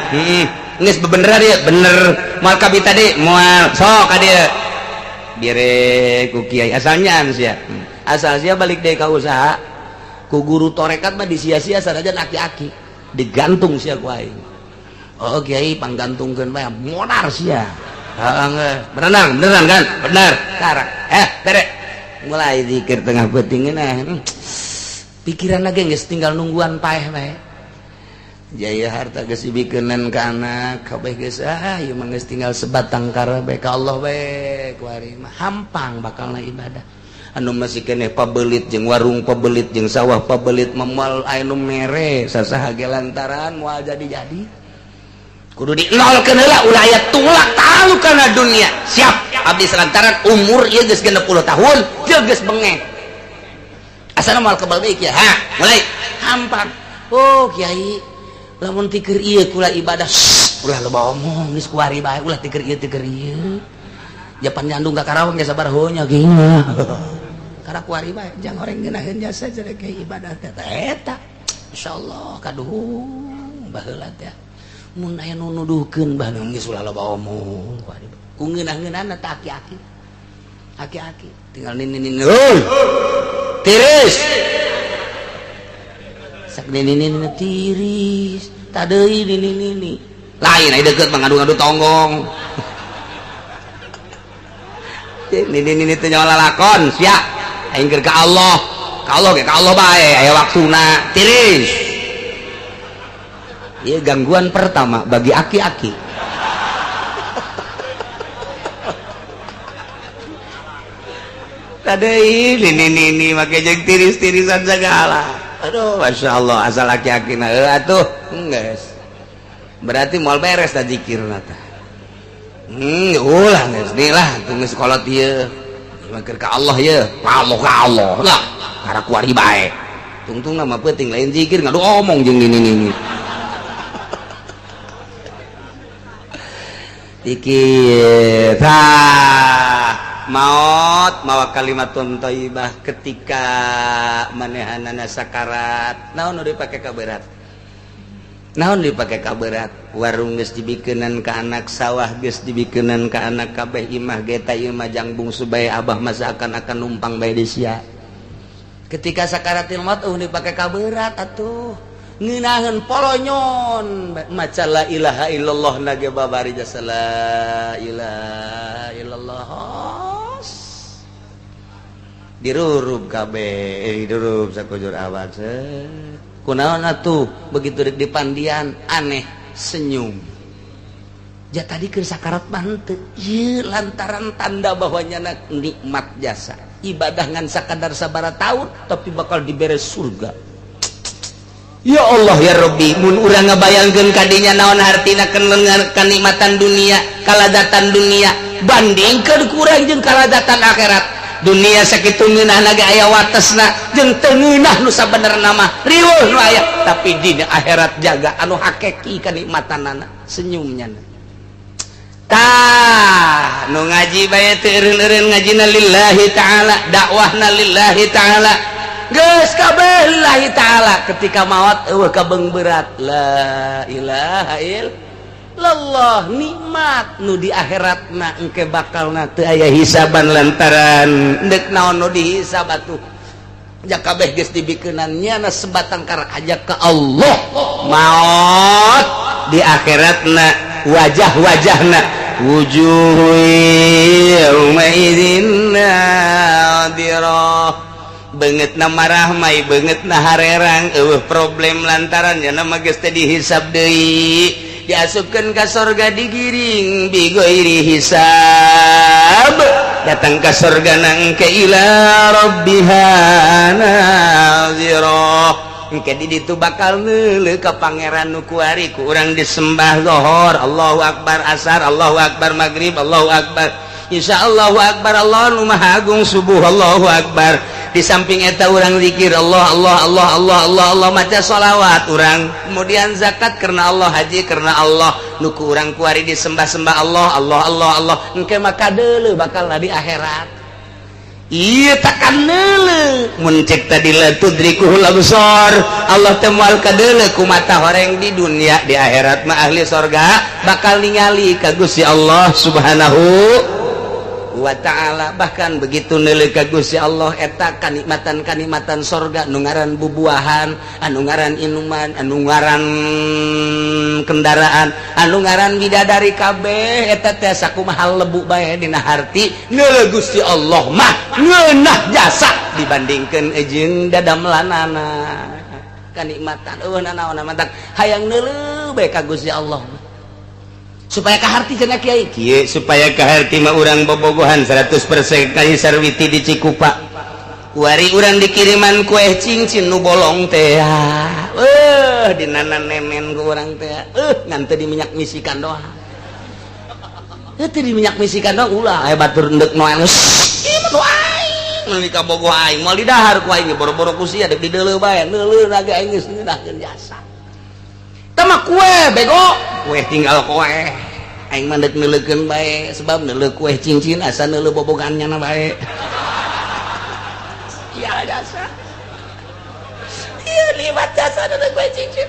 geus bebeneran ieu bener moal ka bita deui moal sok ka dieu dire ku kiai asalnya sia asal sia balik deui ka usaha ku guru torekat mah disia-sia sanajan aki-aki digantung sia ku aing oh kiai panggantungkeun bae modar sia beneran kan bener karak tere mulai zikir tengah peuting pikiran lagi geus tinggal nungguan paeh bae jaya harta geus dibikeunan ka anak kabeh geus ieu mah geus tinggal sebatang kara bae ka Allah bae kuari mah hampang bakalna ibadah anu masih keneh pabelit jeung warung pabelit jeung sawah pabelit memal anu mere sasaha ge lantaran moal jadi kudu dinolkeun heula ulah aya tulak tahu kana dunia siap abdi lantaran umur ieu geus 60 tahun teu geus bengek asana moal kebal baik ya mulai hampang oh kiai lamun ti keur ieu kula ibadah ulah loba omong geus kuari bae ulah ti keur ieu japan nyandung ka Karawang ge sabar heunya geunya karena kuari bae jangan orang ngeunaheun jasa jadi kayak ibadah teh eta insyaallah kaduhung baheula teh mun aya nu nuduhkeun bae geus ulah loba omong ku ngeunah-ngeunahna teh aki-aki tinggal nini heuh tiris sak nini tiris tadeui nini lain aya deukeut mangadu-ngadu tonggong ini teh nyawa lalakon sia aing keur ka Allah ge ka Allah bae aya waktuna tiris ieu gangguan pertama bagi aki-aki tadeuy ini make jeung tiris-tirisan segala aduh masyaallah asal aki-aki na atuh geus berarti moal beres da zikirna teh ulah geus lah tunggu sekolah ieu keur ka Allah ye ka Allah lah karena kuari bae tungtung nama penting lain zikir ngadu omong jeung ini zikir maut mawa kalimatun thayyibah ketika manehanana sakarat naon nu dipake ka berat naon dipake ka berat warung geus dibikeunan ka anak sawah geus dibikeunan ka anak kabeh imah geta ieu mah jang bungsu bae abah mah akan numpang bae di sia ketika sakaratil maut dipake ka berat atuh ngeunaheun polonyon maca la ilaha illallah nage babari jasa la ilaha illallah dirurub kabeh dirurub sakujur awak kunaon atuh begitu rek dipandian aneh senyum ja tadi keur sakarat mah henteu ieu lantaran tanda bahwanya nikmat jasa ibadah ngan sakadar sabaraha taun tapi bakal diberes surga ya Allah ya Rabbi mun urang ngabayangkeun kadinya naon hartina kenikmatan dunia kaladatan dunia bandingkeun kurang jeung kaladatan akhirat dunia sakitu ngeunahna ge aya watesna jeung teu ngeunah nu sabenerna mah riweuh nu aya tapi di akhirat jaga anu hakiki kanikmatanana senyumnya tah nu ngaji bae teu eureun-eureun ngajina lillahi taala dakwahna lillahi taala geus kabeh lillahi taala ketika maot eueuh kabeng berat la ilaha illallah nikmat nu di akhiratna engke bakalna teu aya hisaban lantaran deuk naon nu dihisab atuh ja kabeh geus dibikeunan nyana sebatang kar aja ka Allah maot di akhiratna wajah-wajahna wujuh yauma idzin nadirah beungeutna marah mai beungeutna harerang eueuh problem lantaran nya mah geus teh dihisab deui diasupkeun ka sorga digiring bigoiri hisab datang ka sorga nangke ila rabbiha nazirah engke di ditu bakal neuleuh ka pangeran nu kuari ku urang disembah zuhur Allahu akbar asar Allahu akbar maghrib Allahu akbar insyaallah akbar Allah nu maha agung subuh Allahu akbar di samping eta urang zikir Allah maca sholawat urang kemudian zakat karena Allah haji karena Allah nu ku urang kuari disembah-sembah Allah engke mah kadeuleuh bakal di akhirat ieu takan neuleuh mun cek tadi la tudrikuhul absar Allah teh moal kadeuleuh ku mata horeng di dunia di akhirat mah ahli surga bakal ningali ka Gusti Allah subhanahu wa ta'ala bahkan begitu neuleuh ka Gusti Allah eta kanikmatan surga anu ngaran bubuahan anu ngaran inuman anu ngaran kendaraan anu ngaran bidadari kabeh eta teh sakumaha lebu bae dina harti neuleuh Gusti Allah mah ngeunah jasa dibandingkeun jeung dadamelanana kanikmatan eueuh nanaon mantang hayang neuleuh bae ka Gusti Allah supaya kaharti cenah kiai kieu supaya kaharti mah urang bobogohan 100% kali sarwiti di Cikupa kuari urang dikiriman kue cincin nu bolong teh dinanan nemen ku urang teh ngan teu di minyak misikan doang teu di minyak misikan doang ulah aya batur endek noel ieu mah nu aing nu dikabogoh aing moal didahar ku aing boro-boro ku sia deuk dideuleuh bae neuleuh lagi aing geus ngeunahkeun jasa mah kue bego kue tinggal kue aing mah deuk neuleukeun bae sebab neuleuh kue cincin asa neuleuh bobogannya na bae jasa. Iya liwat jasa ada kue cincin.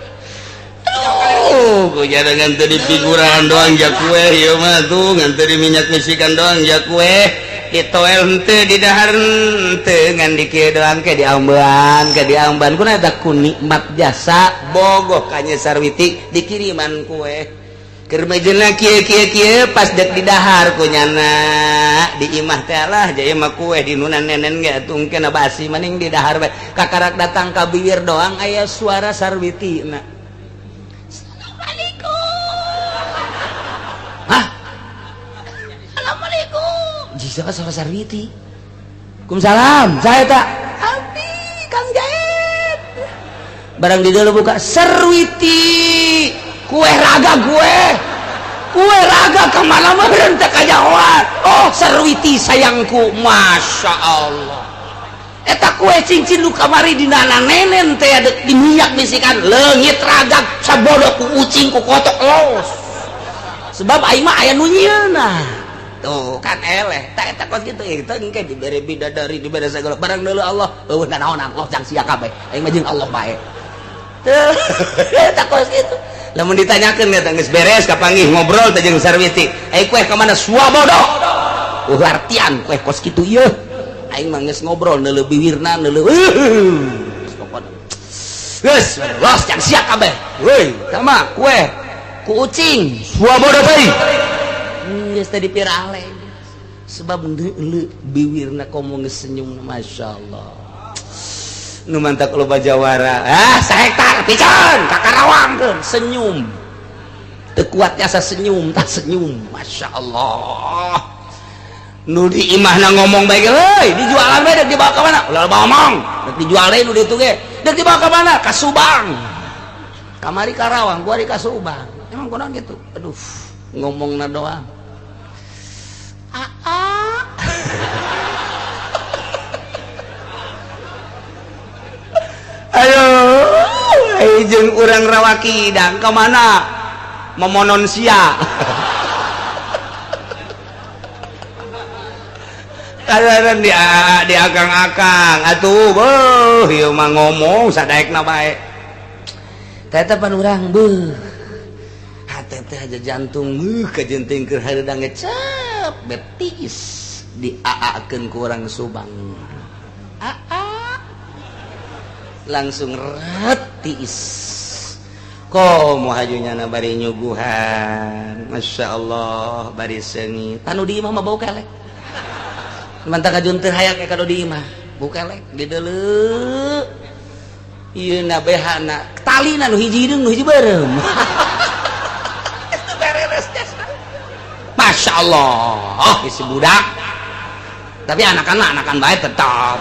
Ku jada nganteri figuran doang jak kue, ieu mah tuh nganteri minyak misikan doang jak kue. Di toel henteu di dahar henteu ngan di kieu doang ke di amban kuna eta ku nikmat jasa bogoh ka Nya Sarwiti dikiriman kue keur mejena kieu pas dek di dahar ku nyana di imah teh lah jaya mah kue di nunan nenen ge tungkeun basi maning di dahar bae kakarak datang ka bibir doang aya suara Sarwiti na. Assalamualaikum. Hah? Assalamualaikum. Jika suara Sarwiti. Kumsalam, saya tak. Abdi, Kang Jahit. Barang di dalam buka Sarwiti. Kue raga kue raga kemana mah berentek kajawat. Oh Sarwiti sayangku, masya Allah. Eta kue cincin lu kamari di nana nenen teh ada di minyak bisikan leungit ragak sabodo ku ucing ku kotok los. Sebab aing mah aya nu nyieunna. Tuh kan eleh tak eta kos kitu itu engke dibere bidadari dibere segala barang deuleu Allah eueuh naon Allah jang sia kabeh aing mah jeung Allah bae teu eta kos kitu lamun ditanyakeun eta geus beres kapanggih ngobrol teh jeung Sarwiti aing kue ka mana suabodo artian kue kos kitu ieu aing mah geus ngobrol neuleuh biwirna neuleuh pokona geus los jang sia kabeh weuy sama kue ku ucing suabodo teuing geus tadi pirale sebab neuleuh biwirna komo geus senyum masya Allah nu mantak loba jawara sahektar pican kakarawangkeun senyum teu kuat asa senyum tak senyum masya Allah nu di imahna ngomong bae euy dijualan bae dek dibawa ka mana ulah ngomong dek dijual deui nu ditu ge dek dibawa ka mana ka Subang kamari Karawang gua di ka Subang emang kunaon gitu aduh ngomongna doang ayo jeung urang rawakidang ka mana memonon sia kadaran di akang-akang atuh beuh ieu mah ngomong sadaekna bae teh teh pan urang beuh hate teh aja jantung kajenting keur hareudang cep betis diaakeun ku urang Subang langsung retis komo hajunya na bari nyuguhan masya Allah bari seungit anu di imah mah bau kelek mantap kajun teu hayang kado di imah bau kelek di deuleu ieu na behana talina nu hiji deung nu hiji beureum itu beres masya Allah isi budak tapi anakan bae tetap